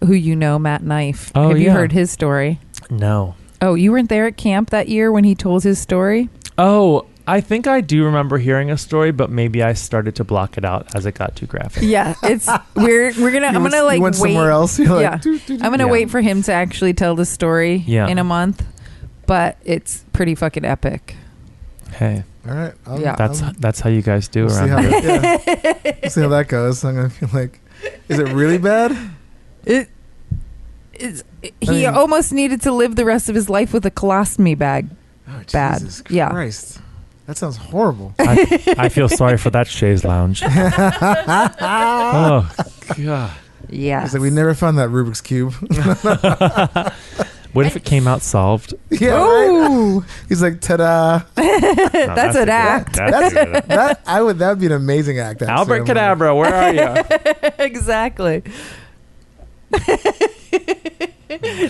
who you know, Matt Knife. Oh, Have you yeah. heard his story? No. Oh, you weren't there at camp that year when he told his story? Oh, I think I do remember hearing a story, but maybe I started to block it out as it got too graphic. Yeah, it's we're gonna I'm gonna like you went wait. somewhere else. You're like, Yeah. doo, doo, doo. I'm gonna Yeah. wait for him to actually tell the story Yeah. in a month, but it's pretty fucking epic. Hey, All right. Yeah. that's how you guys do We'll see around how here. we'll see how that goes. I'm gonna feel like, is it really bad? He mean- almost needed to live the rest of his life with a colostomy bag. Oh, Bad. Jesus Yeah. Christ. That sounds horrible. I feel sorry for that chaise lounge. Oh, God. Yeah. It's like we never found that Rubik's Cube. What if it came out solved? Yeah, right? Ooh, He's like, ta-da. that's an act. That would be an amazing act. actually. Albert Cadabra, where are you? Exactly.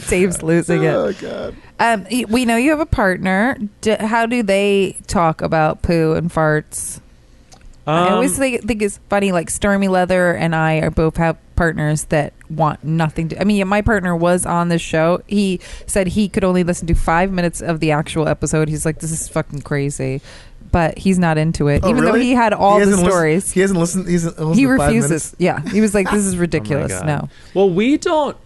Dave's losing it. Oh God. We know you have a partner. How do they talk about poo and farts? I always think it's funny. Like Stormy Leather and I are both have partners that want nothing to. I mean, my partner was on this show. He said he could only listen to 5 minutes of the actual episode. He's like, this is fucking crazy, but he's not into it. Oh, Even though really? he had all He the hasn't stories. He hasn't listened. He He to 5 refuses. minutes? Yeah, he was like, this is ridiculous. God. No. Well, we don't.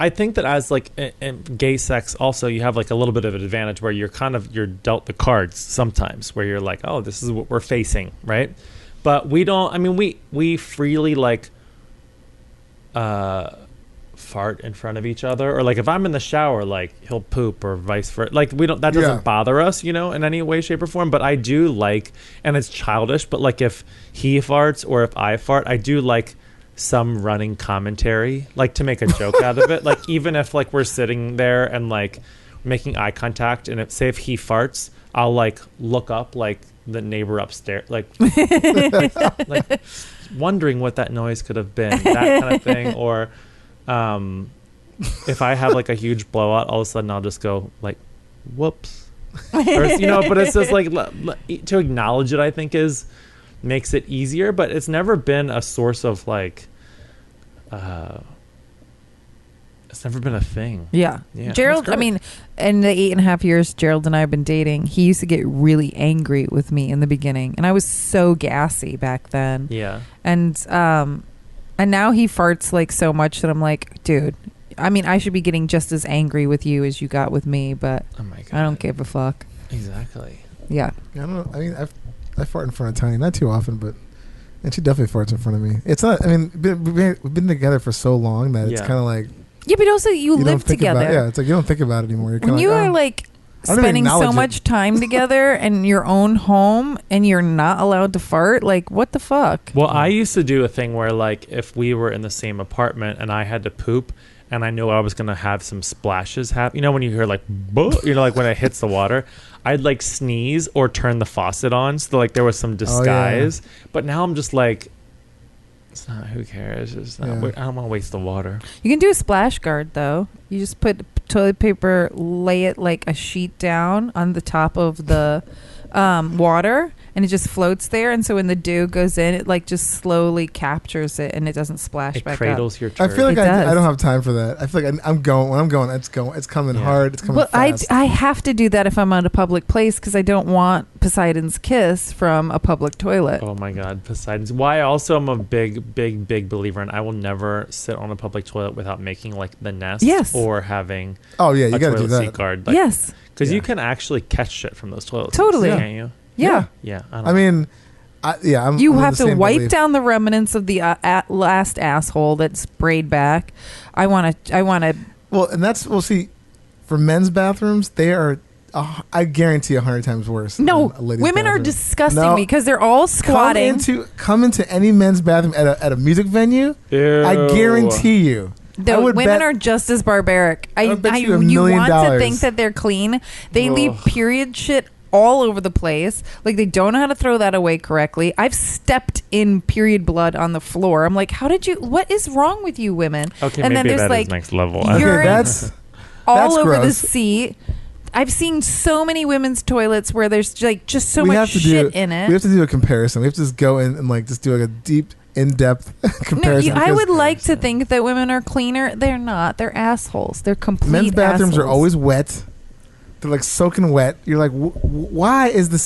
I think that as like in gay sex, also you have like a little bit of an advantage where you're dealt the cards sometimes, where you're like, oh, this is what we're facing, right? But we don't. I mean, we freely like fart in front of each other, or like if I'm in the shower, like he'll poop or vice versa. Like we don't. That doesn't Yeah. bother us, in any way, shape, or form. But I do like, and it's childish, but like if he farts or if I fart, I do like some running commentary, like to make a joke out of it. Like even if like we're sitting there and like making eye contact, and say if he farts, I'll like look up like the neighbor upstairs, like like wondering what that noise could have been, that kind of thing. Or if I have like a huge blowout, all of a sudden I'll just go like, whoops. Or, but it's just like to acknowledge it, I think makes it easier, but it's never been a source of like it's never been a thing. Yeah. Gerald, That's I mean, in the 8.5 years Gerald and I have been dating, he used to get really angry with me in the beginning, and I was so gassy back then. Yeah. And now he farts like so much that I'm like, dude, I mean, I should be getting just as angry with you as you got with me, but Oh my god. I don't give a fuck. Exactly. Yeah. I don't know. I mean, I fart in front of Tiny, not too often, but and she definitely farts in front of me. It's not. I mean, we've been together for so long that it's Yeah. kind of like Yeah, but also you don't live think together. About, yeah, it's like you don't think about it anymore. You're When kinda you like, are oh. like I don't even spending so acknowledge it. much time together in your own home and you're not allowed to fart, like what the fuck? Well, I used to do a thing where like if we were in the same apartment and I had to poop and I knew I was gonna have some splashes happen, when you hear like like when it hits the water, I'd like sneeze or turn the faucet on so like there was some disguise. But now I'm just like, it's not, who cares? It's not, I don't want to waste the water. You can do a splash guard though. You just put toilet paper, lay it like a sheet down on the top of the water, and it just floats there. And so when the dew goes in, it like just slowly captures it, and it doesn't splash It back cradles up. your I turd. feel like It does. I don't have time for that. I feel like I'm going. When I'm going, it's coming Yeah. hard. It's coming Well, fast. I have to do that if I'm at a public place because I don't want Poseidon's kiss from a public toilet. Oh my God, Poseidon's. Why also I'm a big believer in I will never sit on a public toilet without making like the nest Yes. or having Oh yeah, you a got to toilet do seat that. guard. Yes. Because Yeah. you can actually catch shit from those toilets. Totally. Can't you? Yeah. Yeah. I mean, I'm. You I'm in have the to same wipe belief. down the remnants of the last asshole that sprayed back. I want to. Well, and see, for men's bathrooms, they are. I guarantee 100 times worse. No, than a ladies' women are bathroom. disgusting No. because they're all squatting. Come into any men's bathroom at a music venue. Ew. I guarantee you. The I would women bet- are just as barbaric. I would bet you $1 you million want to think that they're clean. They leave Ugh. period shit all over the place. Like they don't know how to throw that away correctly. I've stepped in period blood on the floor. I'm like, what is wrong with you women? Okay, and then maybe there's that is like next level. Okay, urine that's all over the gross. seat. I've seen so many women's toilets where there's like just so we much have to shit do, in it. We have to do a comparison. We have to just go in and like just do like a deep, in-depth No, comparison. I because would like to think that women are cleaner. They're not. They're assholes. They're complete men's bathrooms are assholes. always wet. They're like soaking wet. You're like, why is the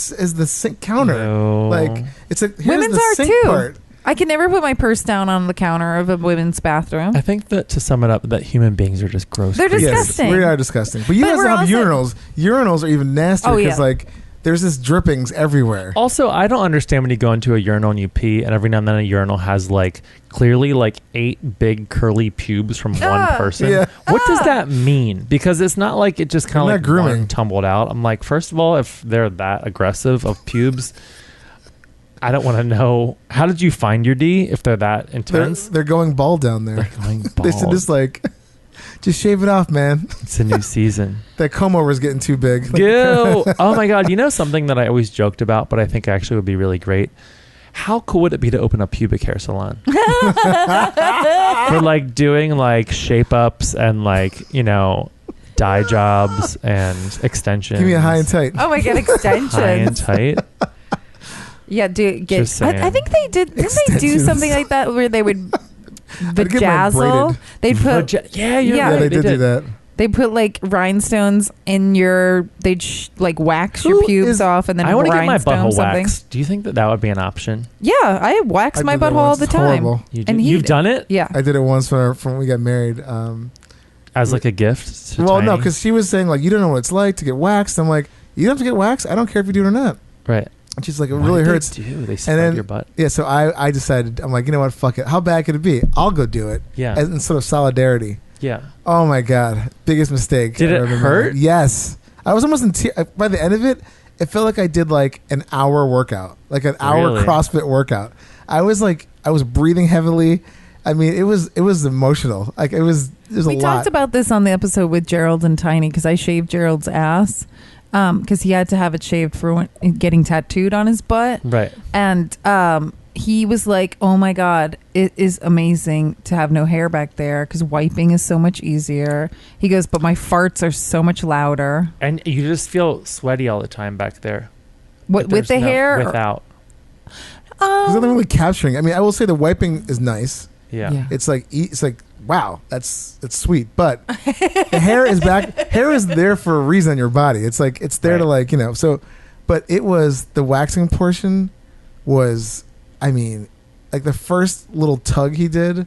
sink counter? No. Like it's like here's Women's the are sink too. part. I can never put my purse down on the counter of a women's bathroom. I think that to sum it up, that human beings are just gross. They're creatures. disgusting. Yes, we are disgusting. But you But guys we're have also- urinals. Urinals are even nastier Oh, because yeah. like there's this drippings everywhere. Also, I don't understand when you go into a urinal and you pee, and every now and then a urinal has like clearly like 8 big curly pubes from one person. Yeah. What does that mean? Because it's not like it just kind They're of not like grooming. one tumbled out. I'm like, first of all, if they're that aggressive of pubes, I don't want to know. How did you find your D if they're that intense? They're going bald down there. They're going They said bald. just like, just shave it off, man. It's a new season. That comb over is getting too big. Like, Ew. Oh my God. You know something that I always joked about, but I think actually would be really great? How cool would it be to open a pubic hair salon? For like doing like shape ups and like, dye jobs and extensions. give me a high and tight. Oh my god, extensions. High and tight. Yeah, get. Just I saying. think they did. Didn't they do Extensions. something like that where they would I'd get mine vajazzle? braided. They'd put. Yeah, you're Yeah. right. Yeah, they did do that. They put like rhinestones in your. They'd like wax your Who pubes is- off and then I want to get my rhinestone butthole something. waxed. Do you think that would be an option? Yeah, I wax I my did that butthole all once. the It's time. horrible. And You've done it Yeah. I did it once when we got married. as like a gift. To Well, no, Tiny? because she was saying like you don't know what it's like to get waxed. I'm like, you don't have to get waxed. I don't care if you do it or not. right. And she's like, it What really did hurts. They do they scrub then- your butt? Yeah, so I decided, I'm like, you know what, fuck it. How bad could it be? I'll go do it. Yeah. As in sort of solidarity. Yeah. Oh my God. Biggest mistake. Did I've it ever made. hurt? Yes. I was almost in tears. By the end of it, it felt like I did like an hour workout, like an hour Really? CrossFit workout. I was breathing heavily. I mean, it was emotional. Like it was a We lot. talked about this on the episode with Gerald and Tiny because I shaved Gerald's ass because he had to have it shaved for getting tattooed on his butt. Right. And he was like, oh my God, it is amazing to have no hair back there because wiping is so much easier. He goes, but my farts are so much louder. And you just feel sweaty all the time back there. What, If with the there's hair? Without. Because I'm really capturing. I mean, I will say the wiping is nice. Yeah. It's like wow, that's sweet. But the hair is back. Hair is there for a reason on your body. It's like it's there to like so. But it was the waxing portion was. I mean, like the first little tug he did,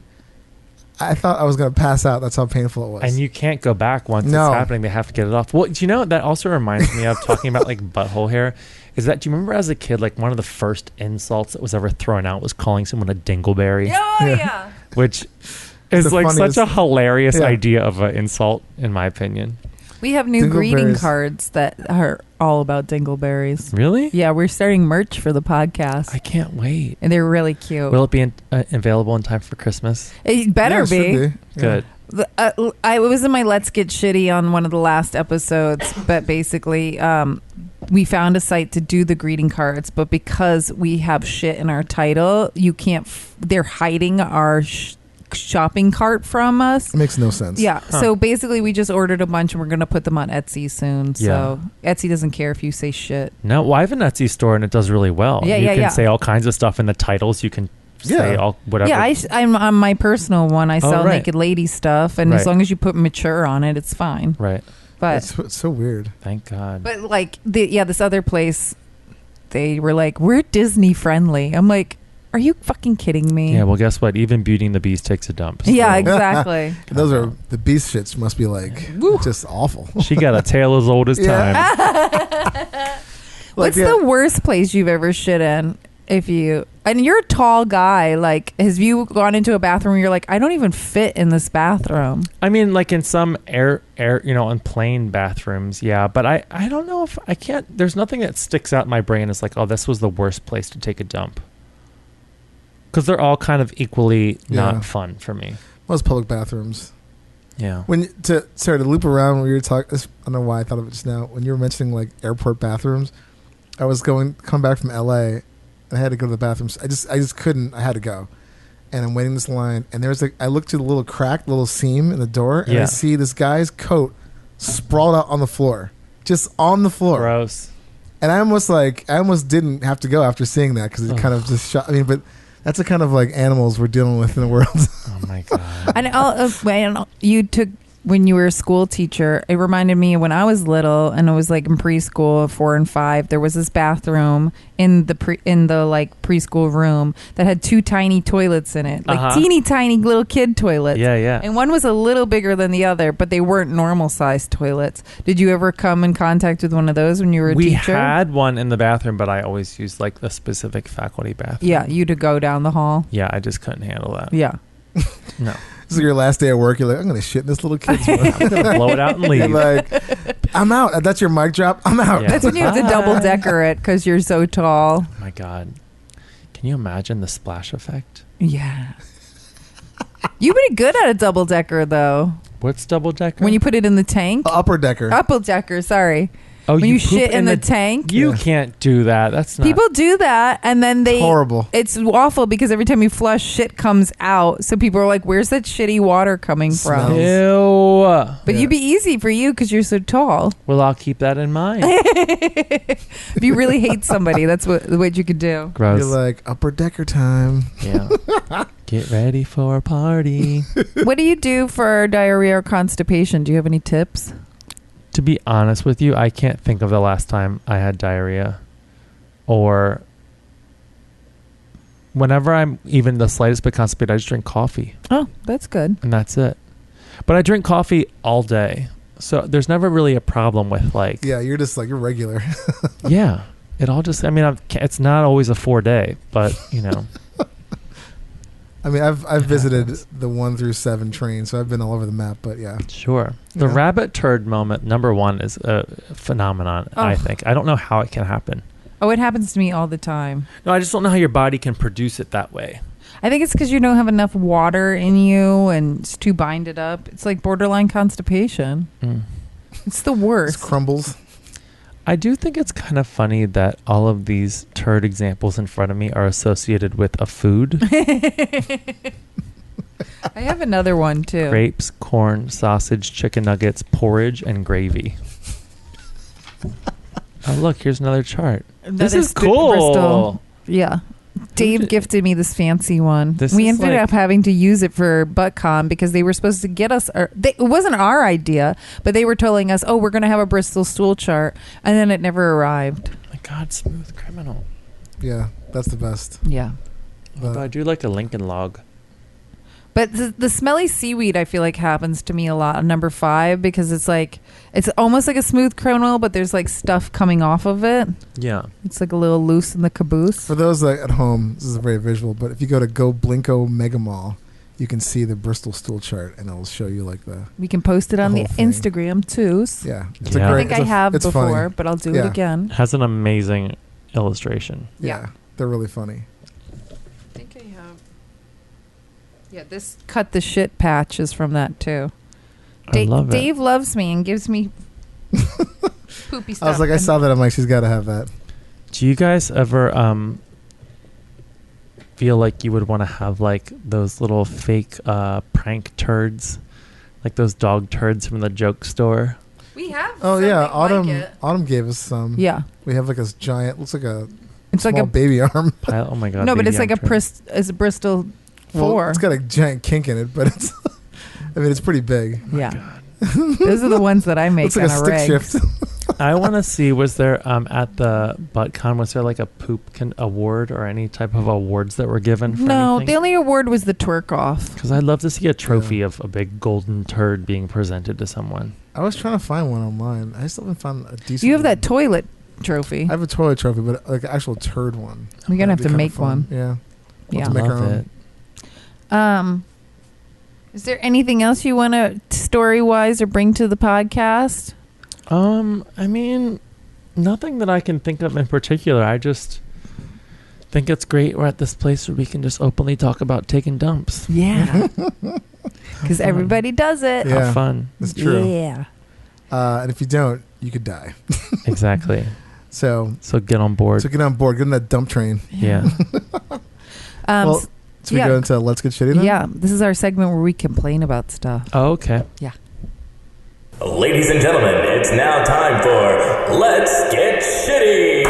I thought I was going to pass out. That's how painful it was. And you can't go back once No. it's happening. They have to get it off. Well, do you know, that also reminds me of talking about like butthole hair. Is that, do you remember as a kid, like one of the first insults that was ever thrown out was calling someone a dingleberry? Oh, yeah. Which is The like funniest- such a hilarious Yeah. idea of an insult, in my opinion. We have new greeting Dingleberries. cards that are all about dingleberries. Really? Yeah, we're starting merch for the podcast. I can't wait. And they're really cute. Will it be available in time for Christmas? It better Yeah, it should be. Yeah. Good. I was in my Let's Get Shitty on one of the last episodes, but basically we found a site to do the greeting cards, but because we have shit in our title, you can't they're hiding our shopping cart from us. It makes no sense. Yeah, so basically we just ordered a bunch and we're going to put them on Etsy soon. So Etsy doesn't care if you say shit. No, well, I have an Etsy store and it does really well. Yeah, you yeah, can yeah. say all kinds of stuff in the titles. You can say all whatever. Yeah, I'm on my personal one. I sell right. naked lady stuff, and as Right. long as you put mature on it, it's fine. Right. But It's so weird. Thank God. But like this other place, they were like, we're Disney friendly. I'm like, are you fucking kidding me? Yeah, well, guess what? Even Beauty and the Beast takes a dump. so- Yeah, exactly. Those are the beast shits must be like just awful. She got a tale as old as Yeah. time. What's the worst place you've ever shit in? And you're a tall guy, like, have you gone into a bathroom where you're like, I don't even fit in this bathroom? I mean, like in some air, in plain bathrooms, yeah. But I don't know if I can't. There's nothing that sticks out in my brain as like, oh, this was the worst place to take a dump. Because they're all kind of equally not fun for me. Most public bathrooms. Yeah. To loop around when you were talking, I don't know why I thought of it just now. When you were mentioning like airport bathrooms, I was come back from LA. I had to go to the bathroom. I just couldn't. I had to go, and I'm waiting this line. And there's I look to the little crack, little seam in the door, and I see this guy's coat sprawled out on the floor, just on the floor. Gross. And I almost didn't have to go after seeing that because it kind of just shot. I mean, but that's the kind of like animals we're dealing with in the world. Oh my God. And you took. When you were a school teacher, it reminded me of when I was little and it was like in preschool, 4 and 5. There was this bathroom in the preschool room that had 2 tiny toilets in it, like teeny tiny little kid toilets. Yeah, yeah. And one was a little bigger than the other, but they weren't normal sized toilets. Did you ever come in contact with one of those when you were a teacher? We had one in the bathroom, but I always used like the specific faculty bathroom. Yeah, you to go down the hall. Yeah, I just couldn't handle that. Yeah. No. This is your last day of work. You're like, I'm going to shit in this little kid's room. I'm going to blow it out and leave. You're like, I'm out. That's your mic drop. I'm out. Yeah. That's when you have to double decker it because you're so tall. Oh my God. Can you imagine the splash effect? Yeah. You're pretty good at a double decker though. What's double decker? When you put it in the tank. Upper decker. Upper decker, sorry. Oh, when you poop shit in the tank. You Yeah. can't do that. That's not. People do that and then they Horrible. It's awful because every time you flush, shit comes out. So people are like, "Where's that shitty water coming from?" Smells. Ew. But Yeah. you'd be easy for you because you're so tall. Well, I'll keep that in mind. If you really hate somebody, that's what you could do. Gross. You're like, upper decker time. Yeah. Get ready for a party. What do you do for diarrhea or constipation? Do you have any tips? To be honest with you, I can't think of the last time I had diarrhea. Or whenever I'm even the slightest bit constipated, I just drink coffee. Oh, that's good. And that's it. But I drink coffee all day. So there's never really a problem with like... Yeah, you're just like, you're regular. Yeah. It all just... I mean, it's not always a 4-day, but, I mean, I've It visited happens. the 1 through 7 train, so I've been all over the map, but yeah. Sure. The Yeah. rabbit turd moment, number one, is a phenomenon, I Oh. think. I don't know how it can happen. Oh, it happens to me all the time. No, I just don't know how your body can produce it that way. I think it's because you don't have enough water in you and it's too binded up. It's like borderline constipation. It's the Just worst. crumbles. I do think it's kind of funny that all of these turd examples in front of me are associated with a food. I have another one too. Grapes, corn, sausage, chicken nuggets, porridge, and gravy. Oh, look, here's another chart. This is cool. Bristol. Yeah. Dave gifted me this fancy one. This We is ended like- up having to use it for ButtCon because they were supposed to get us. It wasn't our idea, but they were telling us, "Oh, we're going to have a Bristol stool chart," and then it never arrived. My God, Smooth Criminal. Yeah, that's the best. Yeah. Although I do like a Lincoln log. But the smelly seaweed, I feel like happens to me a lot on number 5 because it's almost like a smooth criminal, but there's like stuff coming off of it. Yeah. It's like a little loose in the caboose. For those at home, this is very visual, but if you go to Go Blinko Mega Mall, you can see the Bristol stool chart, and it'll show you like the We can post it on the whole thing. Instagram too. yeah. It's Yeah. a I great. think I have it's before, funny. but I'll do Yeah. it again. Has an amazing illustration. Yeah, they're really funny. I think I have. Yeah, this cut the shit patch is from that too. I love it. Dave loves me and gives me poopy stuff. I was like, I and- saw that. I'm like, she's got to have that. Do you guys ever feel like you would want to have like those little fake prank turds, like those dog turds from the joke store? We have. Oh yeah, something like it. Autumn gave us some. Yeah, We have like this giant. Looks like a it's like small a baby arm. Oh my God. no, but baby it's like arm turd. it's a Bristol Well, 4. it's got a giant kink in it, but it's. I mean, it's pretty big. Yeah, those are the ones that I make Looks like on a a stick rig. shift. I want to see, was there at the ButtCon, was there like a poop award or any type of awards that were given for No, anything? the only award was the twerk off. Because I'd love to see a trophy of a big golden turd being presented to someone. I was trying to find one online. I still haven't found a decent. You have that one. toilet trophy. I have a toilet trophy, but like an actual turd one. We're gonna have That'd be to kinda make fun. one. Yeah. Yeah. to make our Love own. it. Is there anything else you want to story wise or bring to the podcast? I mean, nothing that I can think of in particular. I just think it's great we're at this place where we can just openly talk about taking dumps. Yeah, because everybody does it. Yeah. Have fun. That's true. Yeah. And if you don't, you could die. Exactly. So Get on board. get on board. Get on that dump train. Yeah. Well, so we yeah. go into Let's Get Shitty then? Yeah, this is our segment where we complain about stuff. Oh, okay. Ladies and gentlemen, it's now time for Let's Get Shitty!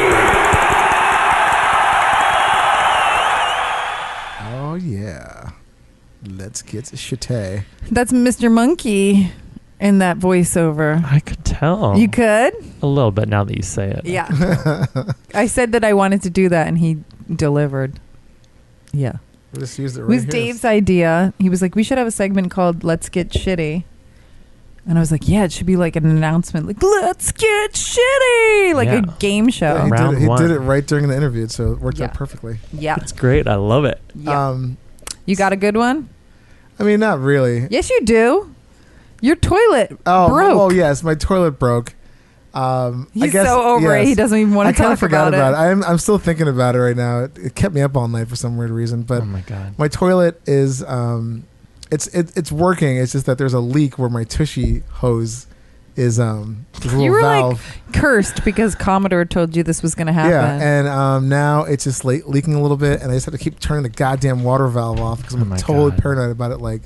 Oh, yeah. Let's get shitty. That's Mr. Monkey in that voiceover. I could tell. You could? A little bit now that you say it. Yeah. I said that I wanted to do that, and he delivered. Yeah. We just used it It right was here. Dave's idea. He was like, we should have a segment called Let's Get Shitty. And I was like, yeah, it should be like an announcement, like, let's get shitty, like Yeah. a game show. Yeah, Round he one. did it right during the interview, so it worked Yeah. out perfectly. Yeah. It's great. I love it. Yeah. You got a good one? I mean, not really. Yes, you do. Your toilet Oh, broke. oh yes, my toilet broke. He's I guess, so over it. yes. He doesn't even want I to kind talk of forgot about it. I'm still thinking about it right now. It kept me up all night for some weird reason. But Oh my God. my toilet is it's working. It's just that there's a leak where my tushy hose is there's a little You were valve. like cursed because Commodore told you this was going to happen. Yeah, and now it's just leaking a little bit, and I just have to keep turning the goddamn water valve off because Oh I'm my totally God. paranoid about it like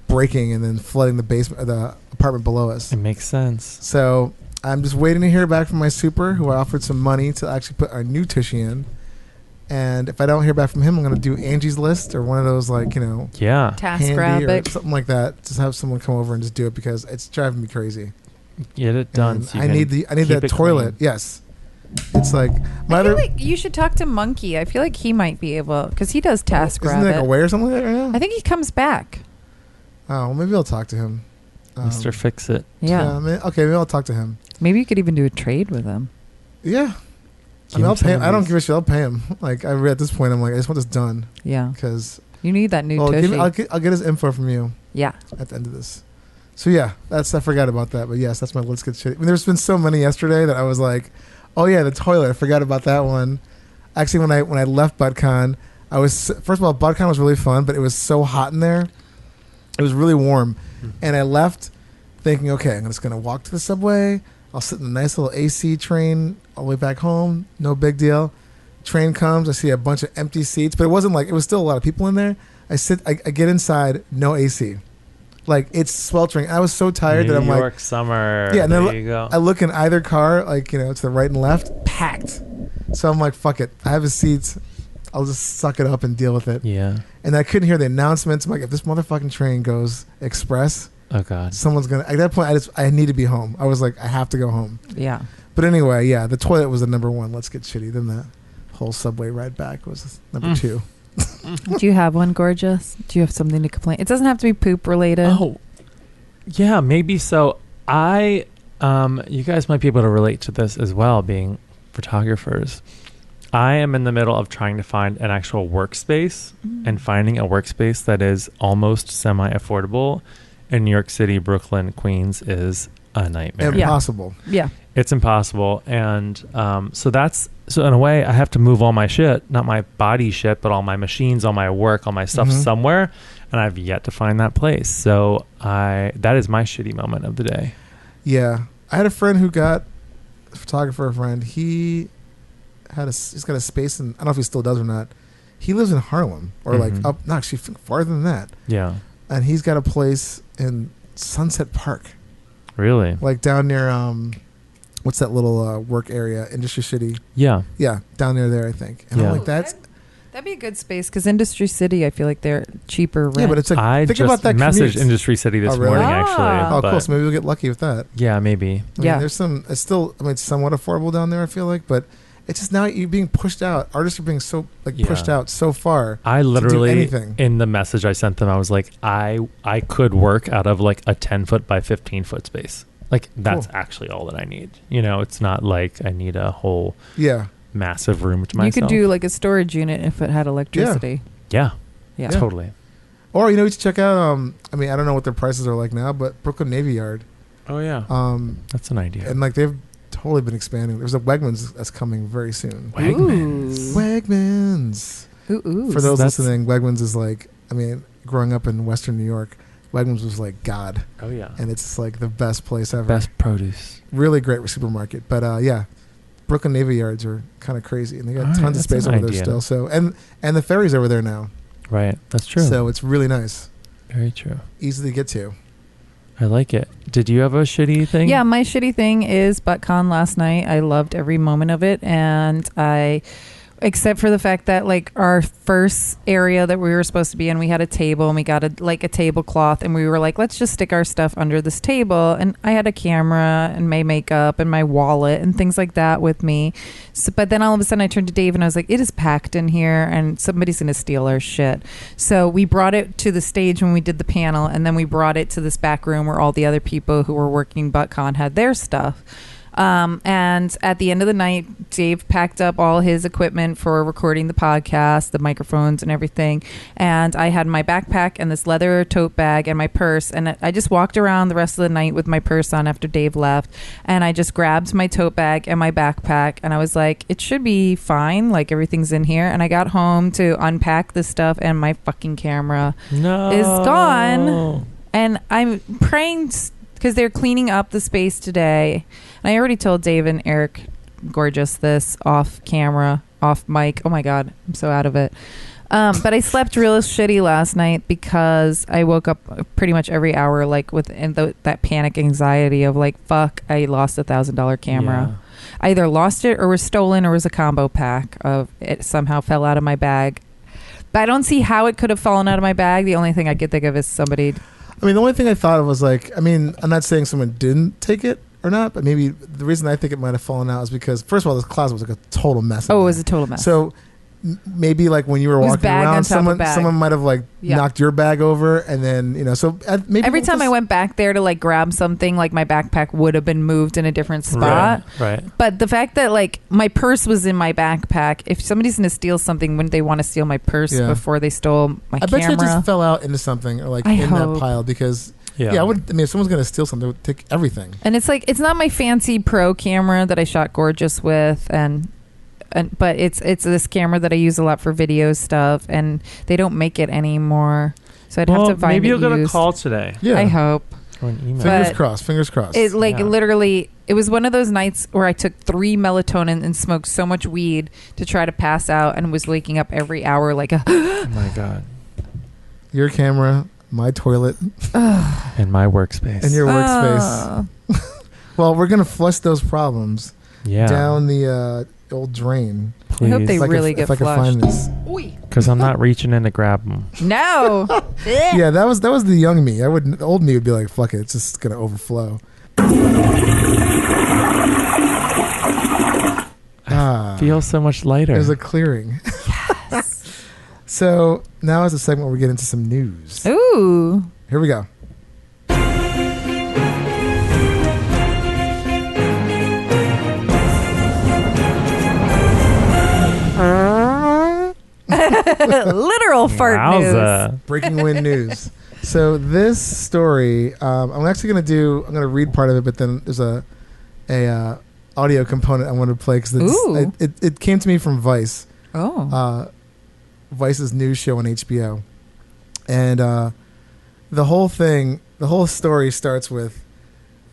breaking and then flooding the basement, the apartment below us. It makes sense. So I'm just waiting to hear back from my super, who I offered some money to actually put our new tushy in. And if I don't hear back from him, I'm going to do Angie's List or one of those, like, you know, Yeah. Task Handy or Rabbit. something like that. Just have someone come over and just do it because it's driving me crazy. Get it done. And so you I can need keep that it toilet. clean. Yes, it's like my I feel other. like you should talk to Monkey. I feel like he might be able, because he does Task Isn't he like Rabbit. away or something like that right now? I think he comes back. Oh, well, maybe I'll talk to him. Mr. Fix It. Yeah. Okay, maybe I'll talk to him. Maybe you could even do a trade with him. Yeah. Give him I'll some pay. of I don't these. give a shit. I'll pay him. Like at this point, I'm like, I just want this done Yeah. because. You need that new Well, tushy. I'll get his info from you Yeah. at the end of this. So yeah, I forgot about that. But yes, that's my let's get shit. I mean, there's been so many yesterday that I was like, oh yeah, the toilet. I forgot about that one. Actually, when I left ButtCon, First of all, BudCon was really fun, but it was so hot in there. It was really warm, and I left thinking, okay, I'm just gonna walk to the subway. I'll sit in a nice little AC train all the way back home. No big deal. Train comes. I see a bunch of empty seats, but it wasn't like it was still a lot of people in there. I get inside, no AC. Like it's sweltering. I was so tired that I'm like, New York summer. yeah. And There then you go. I look in either car, like to the right and left, packed. So I'm like, fuck it. I have a seat. I'll just suck it up and deal with it. Yeah. And I couldn't hear the announcements. I'm like, if this motherfucking train goes express, Oh God. someone's gonna. At that point, I need to be home. I was like, I have to go home. Yeah. But anyway, yeah, the toilet was the number one. Let's get shitty. Then the whole subway ride back was number two. Do you have one, Gorgeous? Do you have something to complain? It doesn't have to be poop related. Oh, yeah, maybe so. You guys might be able to relate to this as well, being photographers. I am in the middle of trying to find an actual workspace, and finding a workspace that is almost semi-affordable in New York City, Brooklyn, Queens is a nightmare. Impossible. Yeah. It's impossible. And so in a way, I have to move all my shit, not my body shit, but all my machines, all my work, all my stuff somewhere. And I've yet to find that place. So that is my shitty moment of the day. Yeah, I had a friend who got a photographer friend. He's got a space, and I don't know if he still does or not. He lives in Harlem, or like up, no, actually farther than that. Yeah. And he's got a place in Sunset Park, Really? like down near what's that little work area, Industry City? Yeah. Yeah, down near there, I think. And Yeah. I'm like, that'd be a good space because Industry City, I feel like they're cheaper rent. yeah, but it's like I think just about that messaged commute. Industry City this Oh, really? morning, Ah. actually. Oh, but cool. So maybe we'll get lucky with that. yeah, maybe. I mean, Yeah. there's some. It's still. I mean, it's somewhat affordable down there. I feel like, but it's just now you're being pushed out. Artists are being so pushed Yeah. out so far. I literally, anything. in the message I sent them, I was like, I could work out of like a 10-foot by 15-foot space. Like, that's actually all that I need. It's not like I need a whole Yeah. massive room to you myself. could do like a storage unit if it had electricity. Yeah, Yeah. totally. Or you should check out. I mean, I don't know what their prices are like now, but Brooklyn Navy Yard. Oh, yeah. That's an idea. And like they've totally been expanding. There's a Wegmans that's coming very soon. Wegmans. Wegmans. Ooh. For those That's- listening, Wegmans is like. I mean, growing up in Western New York, Wegmans was like God, Oh, yeah. and it's like the best place ever. Best produce. Really great supermarket. But yeah, Brooklyn Navy Yards are kind of crazy, and they got All right, tons of that's space an over there idea. still. So and the ferry's over there now, Right. That's true. so it's really nice, Very true. easy to get to. I like it. Did you have a shitty thing? Yeah, my shitty thing is ButtCon last night. I loved every moment of it, and except for the fact that like our first area that we were supposed to be in, we had a table and we got a tablecloth, and we were like, let's just stick our stuff under this table. And I had a camera and my makeup and my wallet and things like that with me. So, but then all of a sudden I turned to Dave and I was like, it is packed in here and somebody's going to steal our shit. So we brought it to the stage when we did the panel, and then we brought it to this back room where all the other people who were working ButtCon had their stuff. And at the end of the night, Dave packed up all his equipment for recording the podcast, the microphones and everything. And I had my backpack and this leather tote bag and my purse. And I just walked around the rest of the night with my purse on after Dave left. And I just grabbed my tote bag and my backpack. And I was like, it should be fine. Like, everything's in here. And I got home to unpack this stuff, and my fucking camera No. is gone. And I'm praying because they're cleaning up the space today. And I already told Dave and Eric Gorgeous this off camera, off mic. Oh my God, I'm so out of it. But I slept real shitty last night because I woke up pretty much every hour, like with that panic anxiety of like, fuck, I lost $1,000 camera. I either lost it or was stolen or was a combo pack of it somehow fell out of my bag. But I don't see how it could have fallen out of my bag. The only thing I could think of is somebody. I mean, the only thing I thought of was like, I mean, I'm not saying someone didn't take it or not, but maybe the reason I think it might have fallen out is because, first of all, this closet was like a total mess. Oh, it was a total mess. So maybe like when you were It was walking bag on around, top of bag. someone might have like Yeah. knocked your bag over, and then so maybe Every time I went back there to like grab something, like my backpack would have been moved in a different spot. Right. But the fact that like my purse was in my backpack, if somebody's going to steal something, wouldn't they want to steal my purse Yeah. before they stole my I bet you camera? it just fell out into something or like I in hope. that pile because Yeah. I mean, if someone's gonna steal something, they would take everything. And it's like, it's not my fancy pro camera that I shot Gorgeous with, and but it's this camera that I use a lot for video stuff, and they don't make it anymore. So I'd have to find maybe it you'll get a used. call today Yeah. I hope. or an email. Fingers But crossed. Fingers crossed. It Yeah. literally, it was one of those nights where I took 3 melatonin and smoked so much weed to try to pass out, and was waking up every hour like a. Oh my God. Your camera, my toilet, In my workspace. and your workspace. Well, we're gonna flush those problems yeah. down the old drain. Please. I hope they If I really could- get if I could flushed. find this. Because I'm not reaching in to grab them. No. Yeah, that was the young me. The old me would be like, "Fuck it, it's just gonna overflow." Feel so much lighter. There's a clearing. Yes. So now is the segment where we get into some news. Ooh. Here we go. Literal fart news. Wowza. Breaking wind news. So this story, I'm actually gonna read part of it, but then there's a audio component I want to play because Ooh. it came to me from Vice. Oh. Vice's news show on HBO, and the whole story starts with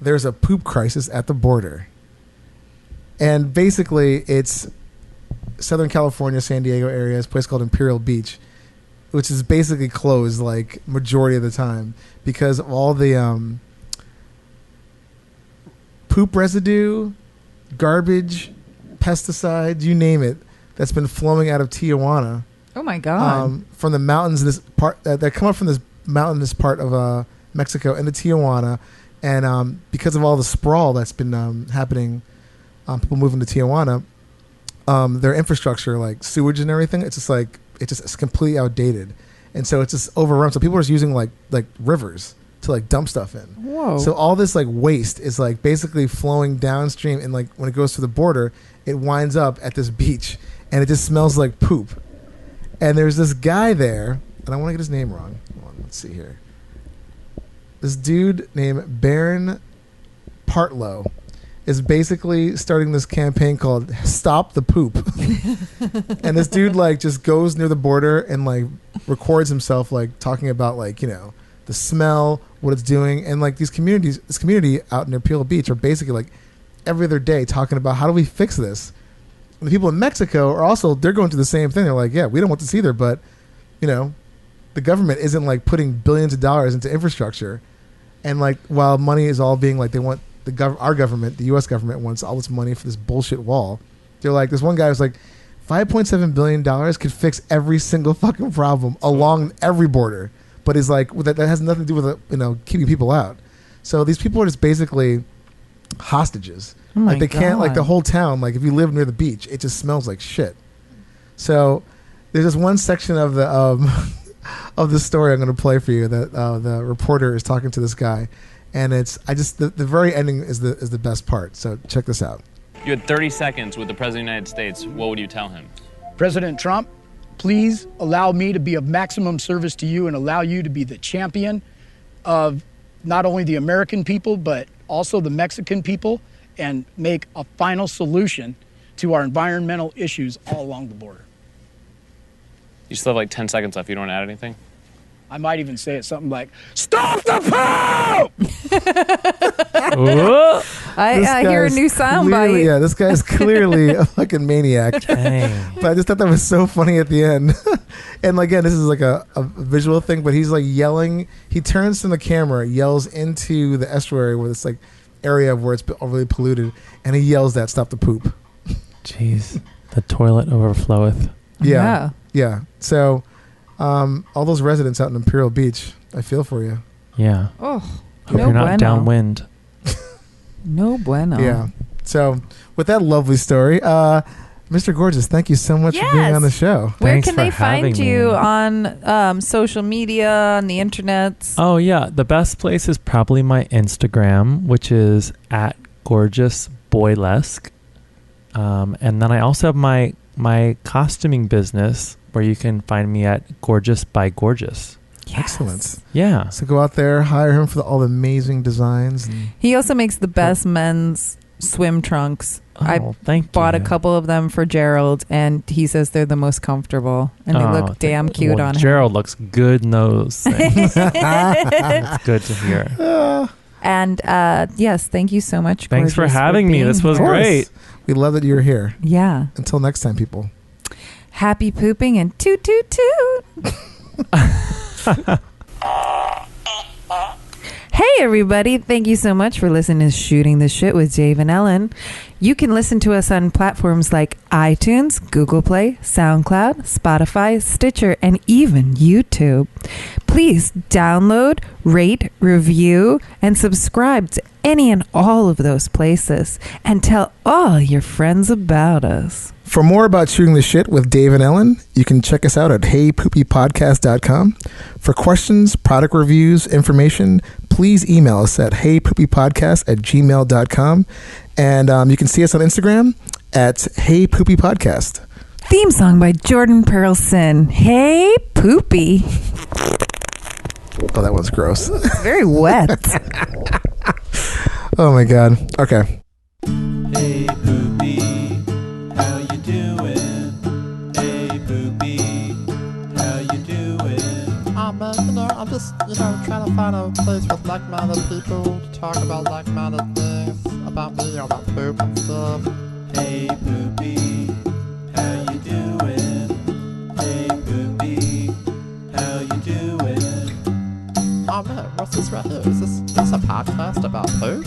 there's a poop crisis at the border, and basically it's Southern California, San Diego area, is a place called Imperial Beach, which is basically closed like majority of the time because of all the poop residue, garbage, pesticides, you name it, that's been flowing out of Tijuana. Oh my God. From the mountains, this part that come up from this mountainous part of Mexico into Tijuana, and because of all the sprawl that's been happening, people moving to Tijuana, their infrastructure, like sewage and everything, it's completely outdated, and so it's just overrun. So people are just using like rivers to like dump stuff in. Whoa. So all this like waste is like basically flowing downstream, and like when it goes to the border, it winds up at this beach, and it just smells like poop. And there's this guy there, and I want to get his name wrong. Hold on, let's see here. This dude named Baron Partlow is basically starting this campaign called Stop the Poop. And this dude like just goes near the border and like records himself like talking about like, you know, the smell, what it's doing, and like this community out in Imperial Beach are basically like every other day talking about how do we fix this. And the people in Mexico are also, they're going through the same thing. They're like, yeah, we don't want this either, but you know, the government isn't like putting billions of dollars into infrastructure, and like while money is all being like, they want our government, the U.S. government wants all this money for this bullshit wall. They're like, this one guy was like, $5.7 billion could fix every single fucking problem along every border, but is like that has nothing to do with keeping people out. So these people are just basically hostages. Oh my like they can't, like God. the whole town, like if you live near the beach, it just smells like shit. So there's this one section of the of the story I'm going to play for you that the reporter is talking to this guy, and it's the very ending is the best part. So check this out. You had 30 seconds with the President of the United States. What would you tell him? President Trump, please allow me to be of maximum service to you and allow you to be the champion of not only the American people, but also the Mexican people, and make a final solution to our environmental issues all along the border. You still have like 10 seconds left. You don't want to add anything? I might even say it something like, "Stop the poop!" I hear a new sound clearly, bite. yeah, this guy's clearly a fucking maniac. Dang. But I just thought that was so funny at the end. And again, this is like a visual thing, but he's like yelling. He turns from the camera, yells into the estuary where it's like area where it's overly polluted, and he yells that "Stop the poop." Jeez. The toilet overfloweth. Yeah. So all those residents out in Imperial Beach, I feel for you. Yeah. Oh, Hope no you're not bueno. downwind. No bueno. Yeah. So with that lovely story, Mr. Gorgeous, thank you so much for being Yes. on the show. Where Thanks can for they find having you me. on social media, on the internet? Oh, yeah. The best place is probably my Instagram, which is at gorgeousboylesque. And then I also have my costuming business where you can find me at Gorgeous by Gorgeous. Excellent. Yeah. So go out there, hire him for all the amazing designs. And He also makes the best men's swim trunks. Oh, thank Bought you. a couple of them for Gerald, and he says they're the most comfortable, and they look damn cute on him. Gerald looks good in those things. That's good to hear. And yes, thank you so much. Thanks for Gorgeous, having me. being This was here. great. We love that you're here. Yeah. Until next time, people. Happy pooping and toot toot toot. Hey everybody, thank you so much for listening to Shooting the Shit with Dave and Ellen. You can listen to us on platforms like iTunes, Google Play, SoundCloud, Spotify, Stitcher, and even YouTube. Please download, rate, review, and subscribe to any and all of those places, and tell all your friends about us. For more about Shooting the Shit with Dave and Ellen, you can check us out at heypoopypodcast.com. For questions, product reviews, information, please email us at heypoopypodcast@gmail.com. And you can see us on Instagram at heypoopypodcast. Theme song by Jordan Pearlson. Hey, Poopy. Oh, that one's gross. Very wet. Oh, my God. Okay. Hey Poopy, how you doing? Hey Poopy, how you doing? I'm just, trying to find a place with like-minded people to talk about like-minded things about me, about poop and stuff. Hey Poopy, how you doing? Hey Poopy, how you doing? Oh man, what's this right here? Is this a podcast about poop?